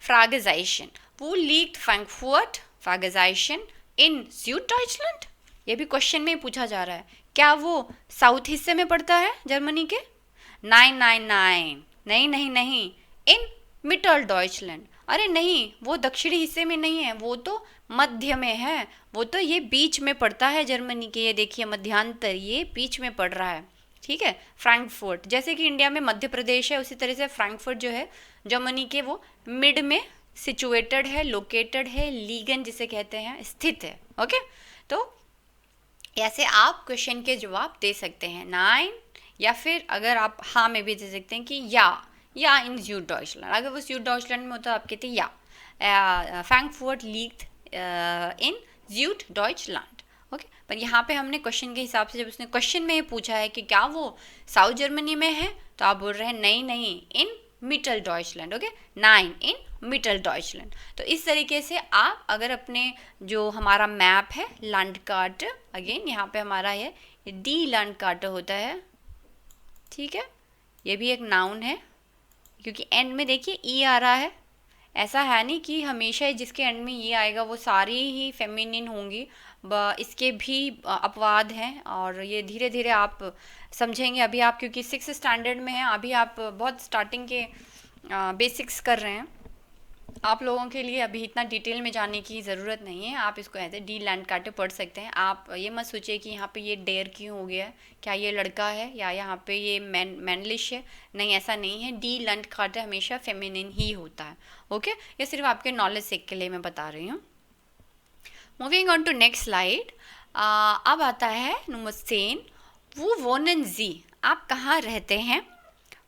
फ्रागेजाइशन, वो लीक्ड फ्रैंकफर्ट फ्रागेजाइशन इन süddeutschland, ये भी क्वेश्चन में पूछा जा रहा है, क्या वो साउथ हिस्से में पड़ता है जर्मनी के? 999 नहीं नहीं नहीं, इन मिटल डॉइचलैंड, अरे नहीं वो दक्षिणी हिस्से में नहीं है, वो तो मध्य में है, वो तो ये बीच में पड़ता है जर्मनी के, ये देखिए मध्यांतर ये बीच में पड़ रहा है, ठीक है। फ्रैंकफर्ट, जैसे कि इंडिया में मध्य प्रदेश है उसी तरह से फ्रैंकफर्ट जो है जर्मनी के वो मिड में सिचुएटेड है, लोकेटेड है, लीगन जिसे कहते हैं स्थित है, ओके। तो ऐसे आप क्वेश्चन के जवाब दे सकते हैं 9, या फिर अगर आप हाँ में भी दे सकते हैं कि या इन süddeutschland, अगर वो süddeutschland में होता है आप कहते हैं या फ्रैंकफर्ट लीक्ड इन süddeutschland, ओके। पर यहाँ पे हमने क्वेश्चन के हिसाब से, जब उसने क्वेश्चन में ये पूछा है कि क्या वो साउथ जर्मनी में है, तो आप बोल रहे हैं नहीं नहीं, इन मिटल डॉइचलैंड, ओके, 9 इन मिटल डॉइचलैंड। तो इस तरीके से आप अगर अपने जो हमारा मैप है लैंड कार्ट, अगेन यहाँ पे हमारा है डी लैंड कार्ट होता है, ठीक है, ये भी एक नाउन है क्योंकि एंड में देखिए ई आ रहा है, ऐसा है नहीं कि हमेशा जिसके एंड में ये आएगा वो सारी ही फेमिनिन होंगी, इसके भी अपवाद हैं, और ये धीरे धीरे आप समझेंगे। अभी आप क्योंकि 6th स्टैंडर्ड में हैं, अभी आप बहुत स्टार्टिंग के बेसिक्स कर रहे हैं, आप लोगों के लिए अभी इतना डिटेल में जाने की ज़रूरत नहीं है, आप इसको ऐसे डी लैंड कार्टे पढ़ सकते हैं। आप ये मत सोचिए कि यहाँ पे ये डेयर क्यों हो गया है, क्या ये लड़का है या यहाँ पे ये मैनलिश है, नहीं ऐसा नहीं है, डी लैंड कार्टे हमेशा फेमिनिन ही होता है, ओके। ये सिर्फ आपके नॉलेज सेक के लिए मैं बता रही हूँ। Moving on to next slide, अब आता है नंबर 10, वो wohnen Sie, आप कहाँ रहते हैं?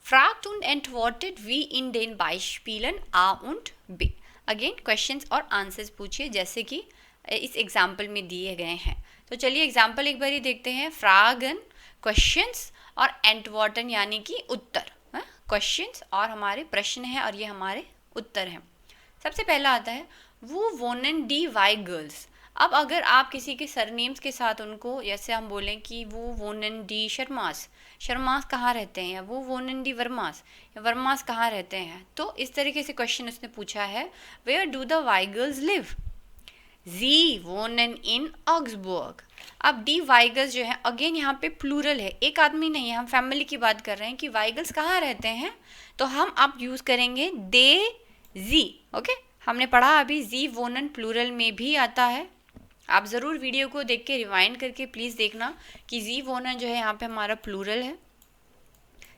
Fragt und antwortet wie in den Beispielen A und B। Again questions और आंसर्स पूछिए जैसे कि इस एग्जाम्पल में दिए गए हैं। तो चलिए एग्जाम्पल एक बार ही देखते हैं। फ्रागन क्वेश्चंस और एंटवर्टन यानी कि उत्तर, क्वेश्चंस और हमारे प्रश्न है और ये हमारे उत्तर हैं। सबसे पहला आता है वो वोनन डी वाई गर्ल्स। अब अगर आप किसी के सरनेम्स के साथ उनको, जैसे हम बोलें कि वो वोनन डी शर्मास, शर्मास कहाँ रहते हैं, या वो वोनन डी वर्मास, या वर्मास कहाँ रहते हैं, तो इस तरीके से क्वेश्चन उसने पूछा है। Where do the Weigls लिव? जी वोनन इन ऑक्सबर्ग। अब डी वाइगल्स जो है अगेन यहाँ पे प्लूरल है, एक आदमी नहीं है, हम फैमिली की बात कर रहे हैं कि वाइगल्स कहाँ रहते हैं, तो हम अब यूज़ करेंगे दे जी, ओके। हमने पढ़ा अभी जी वोनन प्लूरल में भी आता है, आप ज़रूर वीडियो को देख के रिवाइंड करके प्लीज़ देखना कि जी वोनन जो है यहाँ पे हमारा प्लूरल है,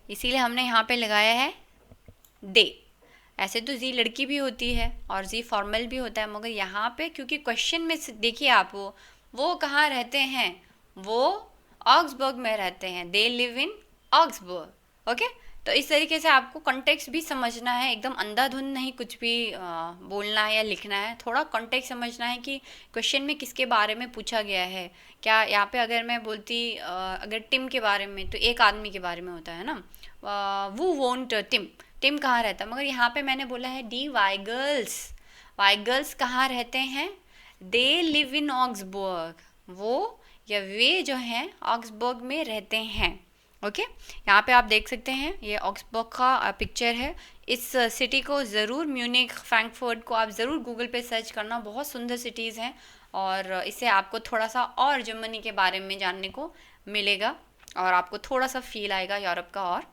इसीलिए हमने यहाँ पे लगाया है दे। ऐसे तो जी लड़की भी होती है और जी फॉर्मल भी होता है, मगर यहाँ पे क्योंकि क्वेश्चन में देखिए आप वो कहाँ रहते हैं, वो ऑक्सबर्ग में रहते हैं, they live in Augsburg, okay. तो इस तरीके से आपको कॉन्टेक्स्ट भी समझना है, एकदम अंधाधुंध नहीं कुछ भी बोलना है या लिखना है, थोड़ा कॉन्टेक्स्ट समझना है कि क्वेश्चन में किसके बारे में पूछा गया है। क्या यहाँ पे अगर मैं बोलती अगर टिम के बारे में, तो एक आदमी के बारे में होता है ना, वो वोंट टिम, टिम कहाँ रहता है, मगर यहाँ पे मैंने बोला है डी वाइगल्स, वाइगल्स कहाँ रहते हैं, दे लिव इन ऑक्सबर्ग, वो या वे जो हैं ऑक्सबर्ग में रहते हैं, ओके। यहाँ पे आप देख सकते हैं ये ऑक्सबर्ग का पिक्चर है। इस सिटी को ज़रूर, म्यूनिख फ्रैंकफर्ट को आप ज़रूर गूगल पे सर्च करना, बहुत सुंदर सिटीज़ हैं और इससे आपको थोड़ा सा और जर्मनी के बारे में जानने को मिलेगा और आपको थोड़ा सा फील आएगा यूरोप का और,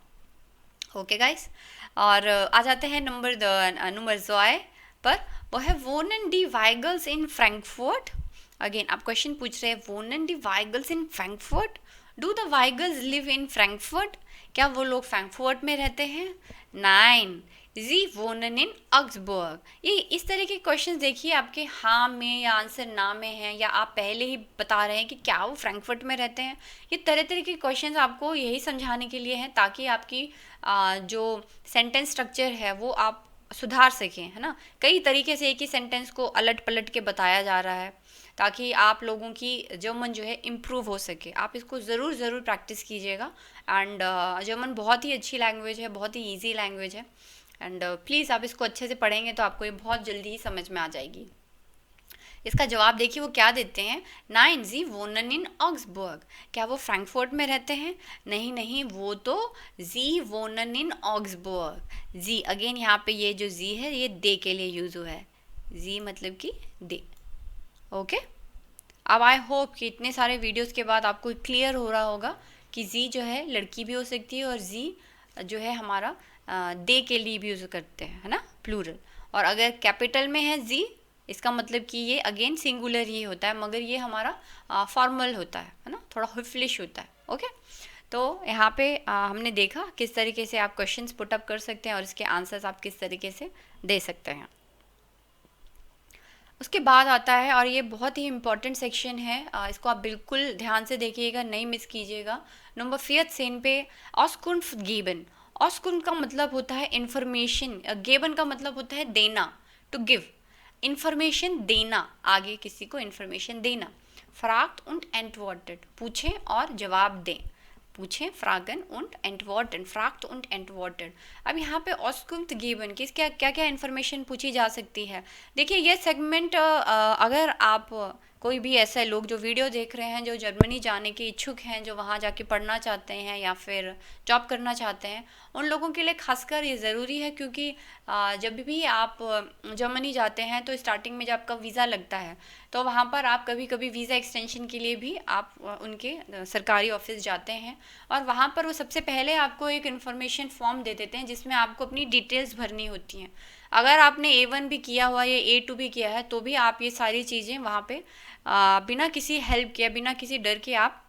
ओके गाइस। और आ जाते हैं नंबर ज़ॉय पर, वो है वोनन डी वाइगल्स इन फ्रैंकफर्ट। अगेन आप क्वेश्चन पूछ रहे हैं वोनन डी वाइगल्स इन Frankfurt, do the Weigls live in Frankfurt, क्या वो लोग फ्रैंकफर्ट में रहते हैं? 9 जी वोनन इन ऑक्सबर्ग। ये इस तरह के क्वेश्चन देखिए आपके हाँ में या आंसर ना में है, या आप पहले ही बता रहे हैं कि क्या वो फ्रैंकफर्ट में रहते हैं। ये तरह तरह के क्वेश्चन आपको यही समझाने के लिए हैं ताकि आपकी जो सेंटेंस स्ट्रक्चर है वो आप सुधार सकें, है ना। कई तरीके से एक ही सेंटेंस को अलट पलट के बताया जा रहा है ताकि आप लोगों की जर्मन जो है इम्प्रूव हो सके। आप इसको ज़रूर प्रैक्टिस कीजिएगा। एंड जर्मन बहुत ही अच्छी लैंग्वेज है, बहुत ही ईजी लैंग्वेज है। एंड प्लीज़ आप इसको अच्छे से पढ़ेंगे तो आपको ये बहुत जल्दी ही समझ में आ जाएगी। इसका जवाब देखिए वो क्या देते हैं। नाइन जी वोनन इन ऑक्सबर्ग। क्या वो फ्रैंकफर्ट में रहते हैं? नहीं, वो तो जी वोनन इन ऑक्सबर्ग। जी अगेन यहाँ पे ये जो जी है ये दे के लिए यूज़ हुआ है। जी मतलब कि दे। ओके, अब आई होप कि इतने सारे वीडियोस के बाद आपको क्लियर हो रहा होगा कि जी जो है लड़की भी हो सकती है और जी जो है हमारा दे के लिए भी यूज़ करते हैं, है ना, प्लूरल। और अगर कैपिटल में है जी, इसका मतलब कि ये अगेन सिंगुलर ही होता है, मगर ये हमारा फॉर्मल होता है ना, थोड़ा हुफलिश होता है। ओके, तो यहाँ पे हमने देखा किस तरीके से आप क्वेश्चंस पुट अप कर सकते हैं और इसके आंसर्स आप किस तरीके से दे सकते हैं। उसके बाद आता है, और ये बहुत ही इम्पॉर्टेंट सेक्शन है, इसको आप बिल्कुल ध्यान से देखिएगा, नहीं मिस कीजिएगा। नंबर 4 सेन पे ऑस्कुन्फ गेबन। ऑस्कुन्फ का मतलब होता है इन्फॉर्मेशन, गेबन का मतलब होता है देना, टू गिव, इन्फॉर्मेशन देना, आगे किसी को इन्फॉर्मेशन देना। फ्राग्ट und antwortet, पूछें और जवाब दें, पूछें फ्रागन und antworten, फ्राग्ट und antwortet। अब यहाँ पे ऑस्कुन्फ गेबन किस क्या क्या इन्फॉर्मेशन पूछी जा सकती है। देखिए ये सेगमेंट अगर आप कोई भी ऐसे लोग जो वीडियो देख रहे हैं जो जर्मनी जाने के इच्छुक हैं, जो वहाँ जाके पढ़ना चाहते हैं या फिर जॉब करना चाहते हैं, उन लोगों के लिए खासकर ये ज़रूरी है, क्योंकि जब भी आप जर्मनी जाते हैं तो स्टार्टिंग में जब आपका वीज़ा लगता है तो वहाँ पर आप कभी कभी वीज़ा एक्सटेंशन के लिए भी आप उनके सरकारी ऑफिस जाते हैं, और वहाँ पर वो सबसे पहले आपको एक इन्फॉर्मेशन फॉर्म दे देते हैं जिसमें आपको अपनी डिटेल्स भरनी होती हैं। अगर आपने A1 भी किया हुआ है या A2 भी किया है तो भी आप ये सारी चीज़ें वहाँ पे बिना किसी हेल्प के, बिना किसी डर के आप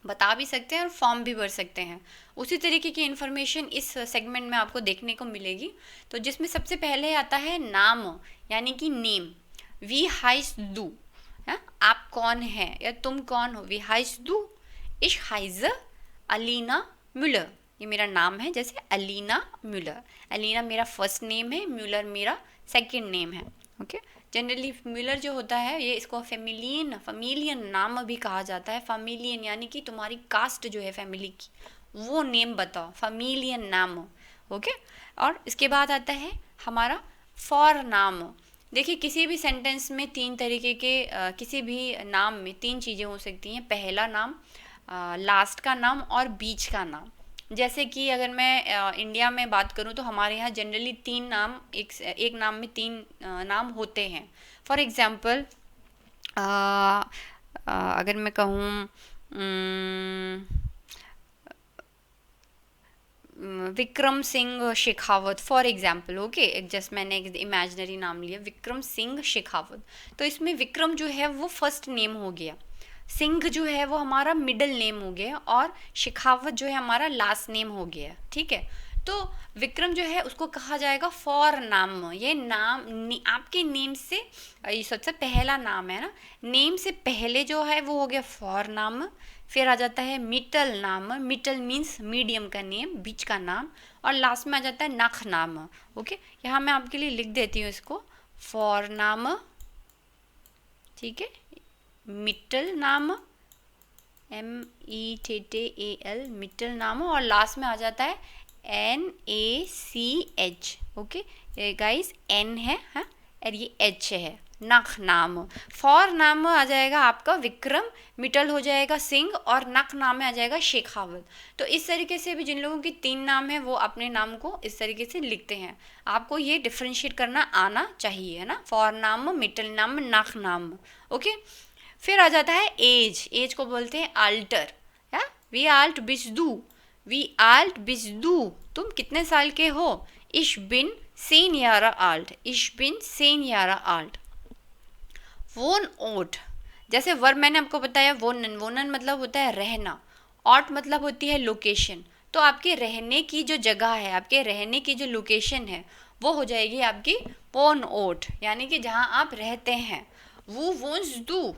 बता भी सकते हैं और फॉर्म भी भर सकते हैं। उसी तरीके की इन्फॉर्मेशन इस सेगमेंट में आपको देखने को मिलेगी। तो जिसमें सबसे पहले आता है नाम, यानी कि नेम। वी हाइस दू, आप कौन हैं या तुम कौन हो। वी हाइस दू, इश हाइज अलीना म्यूलर, ये मेरा नाम है, जैसे अलीना म्यूलर। अलीना मेरा फर्स्ट नेम है, म्यूलर मेरा सेकंड नेम है। ओके, जनरली म्यूलर जो होता है ये इसको फैमिलियन नाम भी कहा जाता है। फैमिलियन यानी कि तुम्हारी कास्ट जो है फैमिली की, वो नेम बताओ, फैमिलियन नाम। ओके, और इसके बाद आता है हमारा फॉर नाम। देखिए किसी भी सेंटेंस में 3 तरीके के किसी भी नाम में 3 चीज़ें हो सकती हैं। पहला नाम, लास्ट का नाम और बीच का नाम। जैसे कि अगर मैं इंडिया में बात करूं तो हमारे यहाँ जनरली 3 नाम, एक नाम में 3 नाम होते हैं। फॉर एग्ज़ाम्पल अगर मैं कहूँ Vikram Singh Shekhawat for example. Okay, just मैंने एक इमेजिनरी नाम लिया, विक्रम सिंह शेखावत। तो इसमें विक्रम जो है वो फर्स्ट नेम हो गया, सिंह जो है वो हमारा मिडिल नेम हो गया, और शेखावत जो है हमारा लास्ट नेम हो गया। ठीक है, तो विक्रम जो है उसको कहा जाएगा फॉर नाम। ये नाम आपके नेम से, ये सबसे पहला नाम है ना, नेम से पहले जो है वो हो गया फॉर नाम। फिर आ जाता है मिटल नाम, मिटल मीन्स मीडियम का नेम, बीच का नाम, और लास्ट में आ जाता है नख नाम। ओके, यहाँ मैं आपके लिए लिख देती हूँ इसको, फॉर नाम, ठीक है, मिटल नाम, METTAL, मिटल नाम, और लास्ट में आ जाता है NACH। ओके गाइस, N है, हाँ, और ये H है, नख नाम। फॉर नाम आ जाएगा आपका विक्रम, मिटल हो जाएगा सिंह, और नख नाम में आ जाएगा शेखावत। तो इस तरीके से भी जिन लोगों की 3 नाम है वो अपने नाम को इस तरीके से लिखते हैं। आपको ये डिफ्रेंशिएट करना आना चाहिए, है ना, फॉर नाम, मिटल नाम, नख नाम। ओके, फिर आ जाता है एज। एज को बोलते हैं अल्टर, या वी आल्ट बिच दू, वी आल्ट बिच दू, तुम कितने साल के हो। इश बिन 10 Jahre alt, इश बिन 10 Jahre alt। वोन ओट, जैसे वर्ब मैंने आपको बताया वोनन, वोनन मतलब होता है रहना, ऑट मतलब होती है लोकेशन। तो आपके रहने की जो जगह है, आपके रहने की जो लोकेशन है, वो हो जाएगी आपकी वोन ओट, यानी कि जहाँ आप रहते हैं। वो वोन्स दू,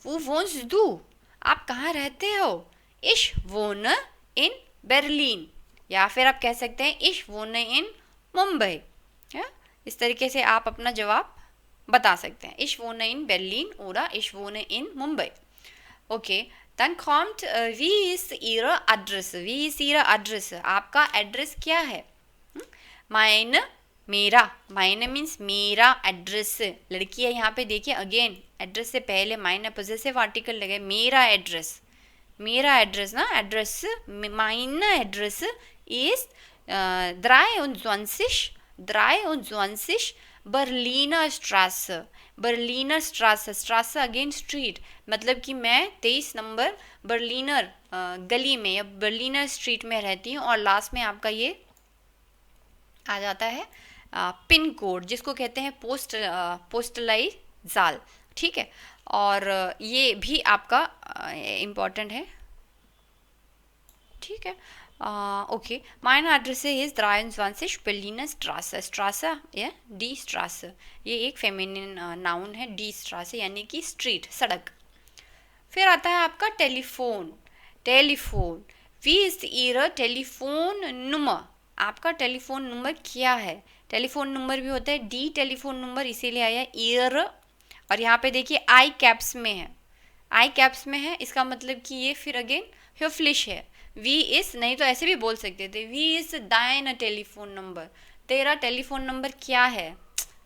वो वोन्स दू, आप कहाँ रहते हो। इश वोन इन बर्लिन, या फिर आप कह सकते हैं इश वोन इन मुंबई। इस तरीके से आप अपना जवाब बता सकते हैं. Ich wohne in Berlin oder ich wohne in Mumbai. Okay, dann kommt, wie ist Ihre Adresse? Wie ist Ihre Adresse? आपका एड्रेस क्या है? Meine, मेरा. Meine means मेरा एड्रेस. लड़की है यहाँ पे देखिए, अगेन एड्रेस से पहले meine पोजेसिव आर्टिकल लगे. मेरा एड्रेस, मेरा एड्रेस ना, address, meine address ist 23 Berliner Straße. Berliner Straße, Straße again street, मतलब कि मैं 23 नंबर बर्लिनर गली में या बर्लिनर स्ट्रीट में रहती हूँ. और लास्ट में आपका ये आ जाता है पिन कोड, जिसको कहते हैं पोस्टलाइजाल. ठीक है, और ये भी आपका इम्पॉर्टेंट है. ठीक है, okay. Meine Adresse ist 23 Berliner Straße. Straße या डी Straße, ये एक फेमिनिन नाउन है. डी Straße यानी कि स्ट्रीट, सड़क. फिर आता है आपका telephone. Telephone, wie ist Ihre telephone number? आपका टेलीफोन नंबर क्या है? टेलीफोन नंबर भी होता है डी टेलीफोन नंबर, इसीलिए आया ईयर. और यहाँ पे देखिए आई कैप्स में है, आई कैप्स में है, इसका मतलब कि ये फिर अगेन höflich है. वी इस, नहीं तो ऐसे भी बोल सकते थे, वी इस दाइन टेलीफोन नंबर, तेरा टेलीफोन नंबर क्या है.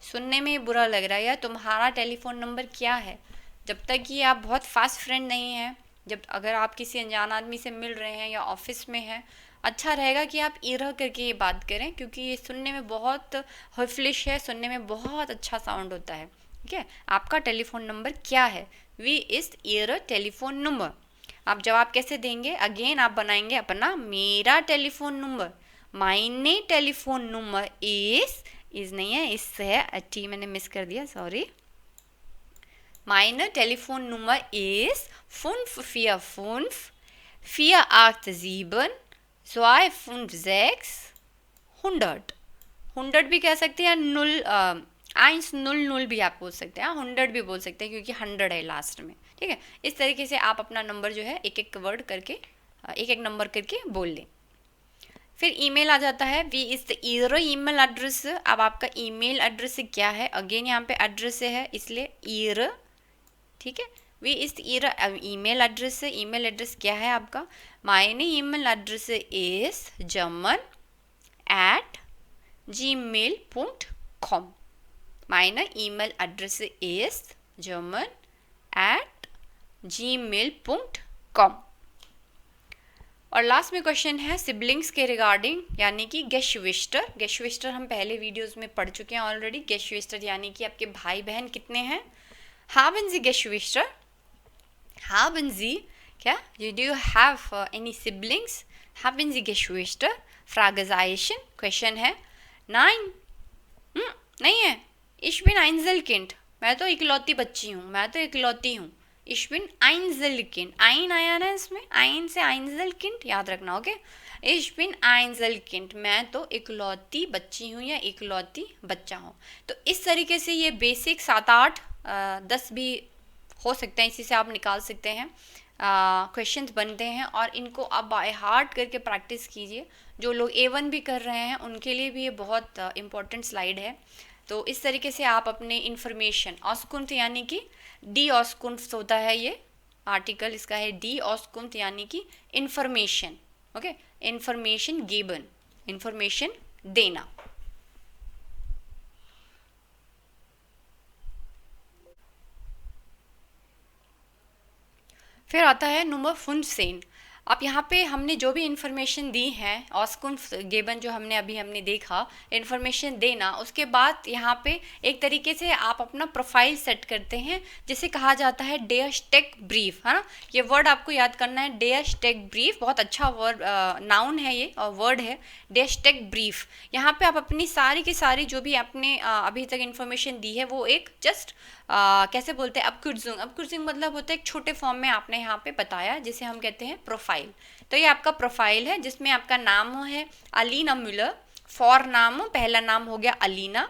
सुनने में ही बुरा लग रहा है यार, तुम्हारा टेलीफोन नंबर क्या है. जब तक कि आप बहुत फास्ट फ्रेंड नहीं हैं, जब अगर आप किसी अनजान आदमी से मिल रहे हैं या ऑफिस में हैं, अच्छा रहेगा कि आप इरा करके ये बात करें, क्योंकि ये सुनने में बहुत höflich है, सुनने में बहुत अच्छा साउंड होता है. ठीक है, आपका टेलीफोन नंबर क्या है? वी इस ईयर टेलीफोन नंबर. आप जवाब कैसे देंगे? अगेन आप बनाएंगे अपना मेरा टेलीफोन नंबर. मायने टेलीफोन नंबर इज नहीं है, इस है, टी मैंने मिस कर दिया, सॉरी. मायने टेलीफोन नंबर इज 545-487-256-100. 100 भी कह सकते हैं, 100 भी आप बोल सकते हैं, 100 भी बोल सकते हैं, क्योंकि 100 है लास्ट में. ठीक है, इस तरीके से आप अपना नंबर जो है एक एक वर्ड करके, एक एक नंबर करके बोल लें. फिर ईमेल आ जाता है. वी इस ईर ईमेल एड्रेस. अब आपका ईमेल एड्रेस क्या है? अगेन यहाँ पे एड्रेस है, इसलिए ईर. ठीक है, वी इस ईर ईमेल एड्रेस. ईमेल एड्रेस क्या है आपका? मायने ईमेल एड्रेस इज german@gmail.com. मायने ईमेल एड्रेस इज german@gmail.com. और लास्ट में क्वेश्चन है सिबलिंग्स के रिगार्डिंग, यानी कि गेशविस्टर. गेशविस्टर हम पहले वीडियोस में पढ़ चुके हैं ऑलरेडी. गेशविस्टर यानी कि आपके भाई बहन कितने हैं. haben Sie Geschwister? haben Sie, क्या, do you have any siblings? haben Sie Geschwister? Fragezeichen, question है. nein, नहीं है. ich bin Einzelkind, मैं तो इकलौती बच्ची हूँ, मैं तो इकलौती हूँ. ich bin Einzelkind, आइन आया ना इसमें, आइन से Einzelkind याद रखना. ओके, ich bin Einzelkind, मैं तो इकलौती बच्ची हूँ या इकलौती बच्चा हूँ. तो इस तरीके से ये बेसिक 7, 8, 10 भी हो सकते हैं, इसी से आप निकाल सकते हैं. क्वेश्चंस बनते हैं और इनको आप बाय हार्ट करके प्रैक्टिस कीजिए. जो लोग A1 भी कर रहे हैं उनके लिए भी ये बहुत इम्पोर्टेंट स्लाइड है. तो इस तरीके से आप अपने इन्फॉर्मेशन, ऑस्कुंत यानी कि डी ऑस्कुंत होता है ये आर्टिकल, इसका है डी ऑस्कुंत यानी कि information. Okay, information given, information देना. फिर आता है नंबर 15. अब यहाँ पे हमने जो भी इन्फॉर्मेशन दी है, ऑस्कुंफ गेबन जो हमने देखा, इन्फॉर्मेशन देना, उसके बाद यहाँ पे एक तरीके से आप अपना प्रोफाइल सेट करते हैं, जिसे कहा जाता है डेयरस्टेक ब्रीफ, है ना. ये वर्ड आपको याद करना है, डेयरस्टेक ब्रीफ. बहुत अच्छा वर्ड, नाउन है ये और वर्ड है, डेयरस्टेक ब्रीफ. यहाँ पे आप अपनी सारी की सारी जो भी आपने अभी तक इन्फॉर्मेशन दी है वो एक जस्ट कैसे बोलते हैं, अबकुर्जिंग मतलब होता है एक छोटे फॉर्म में आपने यहाँ पे बताया, जिसे हम कहते हैं प्रोफाइल. तो ये आपका प्रोफाइल है, जिसमें आपका नाम है अलीना म्यूलर. फॉर नाम, पहला नाम हो गया अलीना.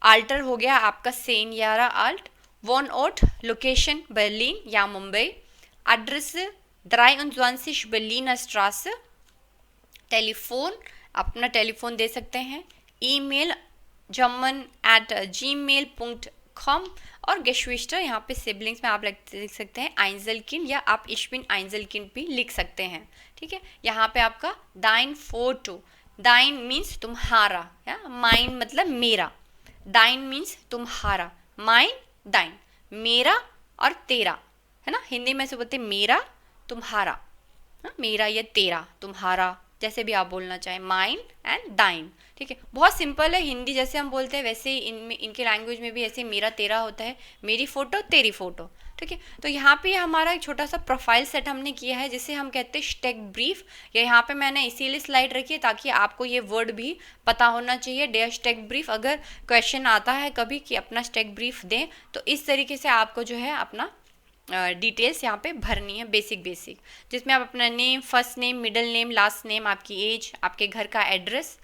आल्टर हो गया आपका सेन यारा आल्ट. वोनओर्ट, लोकेशन बर्लिन या Mumbai. Address 23 Berliner Straße. Telephone, अपना टेलीफोन दे सकते हैं. Email german@gmail.com। और geschwister यहाँ पे सिबलिंग्स में आप लिख सकते हैं Einzelkind, या आप ich bin Einzelkind भी लिख सकते हैं, ठीक है। यहाँ पे आपका dein Foto, dein मीन्स तुम्हारा, या mine मतलब मेरा, dein मीन्स तुम्हारा, mine dein मेरा और तेरा, है ना। हिंदी में से बोलते हैं मेरा तुम्हारा, मेरा या तेरा, तुम्हारा, जैसे भी आप बोलना चाहें, माइन एंड दाइन, ठीक है। बहुत सिंपल है, हिंदी जैसे हम बोलते हैं वैसे ही इनके लैंग्वेज में भी ऐसे मेरा तेरा होता है, मेरी फ़ोटो तेरी फ़ोटो, ठीक है। तो यहाँ पे हमारा एक छोटा सा प्रोफाइल सेट हमने किया है जिसे हम कहते हैं स्टेक ब्रीफ। या यहाँ पे मैंने इसीलिए स्लाइड रखी है ताकि आपको ये वर्ड भी पता होना चाहिए, डेयर स्टेक ब्रीफ। अगर क्वेश्चन आता है कभी कि अपना स्टेक ब्रीफ दें, तो इस तरीके से आपको जो है अपना डिटेल्स यहाँ पे भरनी है, बेसिक जिसमें आप अपना name, first name, middle name, last name, आपकी एज, आपके घर का एड्रेस,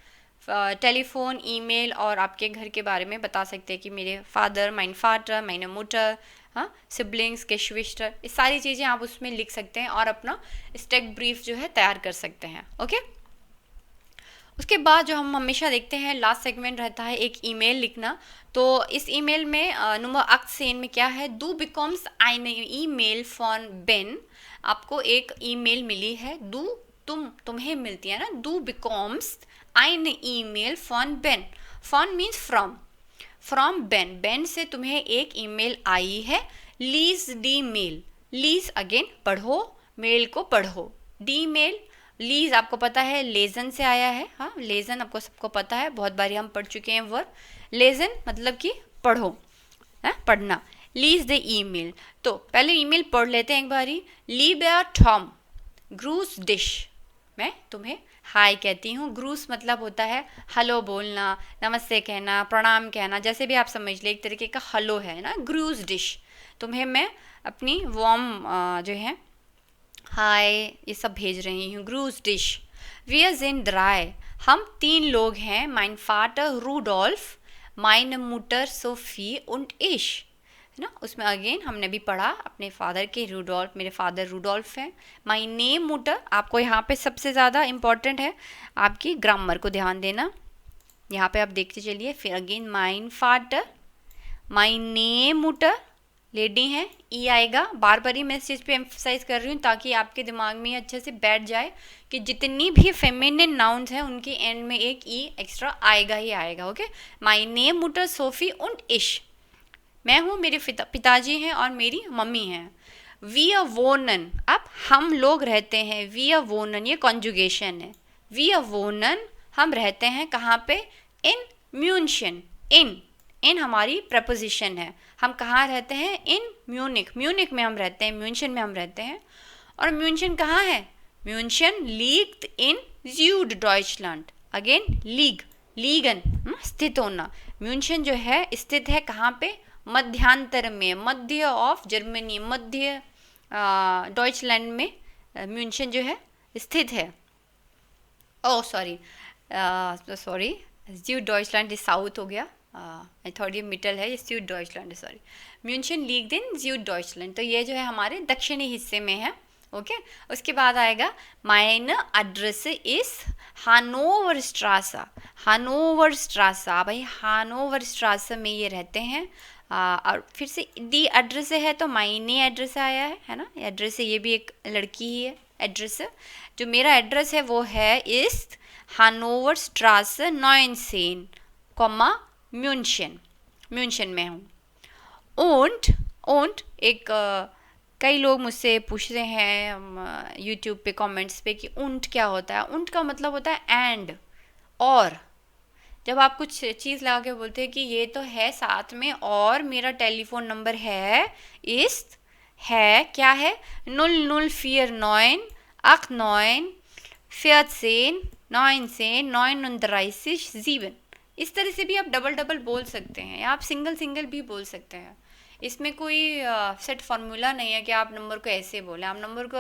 टेलीफोन, ईमेल और आपके घर के बारे में बता सकते हैं कि मेरे फादर, माइन फादर, माइने मुटर, हाँ, सिबलिंग्स, geschwister, ये सारी चीज़ें आप उसमें लिख सकते हैं और अपना स्टेक ब्रीफ जो है तैयार कर सकते हैं, ओके। उसके बाद जो हम हमेशा देखते हैं लास्ट सेगमेंट रहता है एक ईमेल लिखना। तो इस ईमेल में Nummer 18 में क्या है, du bekommst eine E-Mail von Ben, आपको एक ईमेल मिली है, तुम्हें मिलती है ना, du bekommst eine E-Mail von Ben, von means from Ben से तुम्हें एक ईमेल आई है, लीज डी मेल, लीज अगेन पढ़ो, मेल को पढ़ो, डी मेल, लीज आपको पता है लेजन से आया है, हाँ, लेजन आपको सबको पता है, बहुत बारी हम पढ़ चुके हैं वर्ड, लेजन मतलब कि पढ़ो, है पढ़ना, लीज द ईमेल। तो पहले ईमेल पढ़ लेते हैं एक बारी। लीबर टॉम ग्रूस डिश, मैं तुम्हें हाय कहती हूँ, ग्रूस मतलब होता है हेलो बोलना, नमस्ते कहना, प्रणाम कहना, जैसे भी आप समझ ले, एक तरीके का हेलो है ना, ग्रूस डिश। तुम्हें मैं अपनी वार्म जो है हाय ये सब भेज रही हूँ, ग्रूस डिश। Wir sind 3, हम 3 लोग हैं, mein Vater Rudolf, meine Mutter Sophie und ich, है ना। उसमें अगेन हमने भी पढ़ा अपने फादर के, रूडोल्फ, मेरे फादर रूडोल्फ हैं। meine Mutter, आपको यहाँ पे सबसे ज़्यादा इम्पॉर्टेंट है आपकी ग्रामर को ध्यान देना, यहाँ पे आप देखते चलिए। फिर again mein Vater, meine Mutter, lady हैं, ई आएगा, बार बार ही मैं इस चीज़ पे एम्फसाइज कर रही हूँ ताकि आपके दिमाग में अच्छे से बैठ जाए कि जितनी भी फेमिनिन नाउन्स हैं उनके एंड में एक ई एक्स्ट्रा आएगा ही आएगा, ओके। माई नेम मुटर सोफ़ी उंड इश, मैं हूँ, मेरे पिताजी हैं और मेरी मम्मी हैं। वी अ वोनन, अब हम लोग रहते हैं, वी अ वोनन ये कॉन्जुगेशन है, वी अ वोनन हम रहते हैं कहाँ पे, इन म्यूनशन, इन हमारी प्रपोजिशन है, हम कहाँ रहते हैं, इन म्यूनिक में हम रहते हैं, म्यूनशन में हम रहते हैं। और म्यूनशन कहाँ है, म्यूनशन लीग्ट इन ज़्यूडडॉइचलैंड, अगेन लीगन स्थित होना, म्यूनशन जो है स्थित है कहाँ पे, मध्यांतर में, मध्य ऑफ जर्मनी, मध्य डॉइचलैंड में म्यूनशन जो है स्थित है। ओह सॉरी ज़्यूडडॉइचलैंड इस साउथ हो गया, आई थॉट ये मिडल है, ये ज़्यूडडॉइचलैंड है, सॉरी। म्यूनशन लीग्ड इन ज़्यूडडॉइचलैंड, तो ये जो है हमारे दक्षिणी हिस्से में है, ओके। उसके बाद आएगा माइन एड्रेस इस हानोवर स्ट्रासा, भाई हानोवर स्ट्रासा में ये रहते हैं। और फिर से डी एड्रेस है तो माइने एड्रेस आया है ना, एड्रेस ये भी एक लड़की ही है। एड्रेस जो मेरा एड्रेस है वो है इस हानोवर स्ट्रासा 19 कॉमा म्यूनशन में हूँ। ओंट एक कई लोग मुझसे पूछते हैं यूट्यूब पे कमेंट्स पे कि ऊंट क्या होता है। ऊंट का मतलब होता है एंड, और जब आप कुछ चीज़ लगा के बोलते हैं कि ये तो है साथ में और मेरा टेलीफोन नंबर है, इस है क्या है 0049 89 14 19 39 7, इस तरह से भी आप डबल बोल सकते हैं, या आप सिंगल भी बोल सकते हैं। इसमें कोई सेट फार्मूला नहीं है कि आप नंबर को ऐसे बोलें, आप नंबर को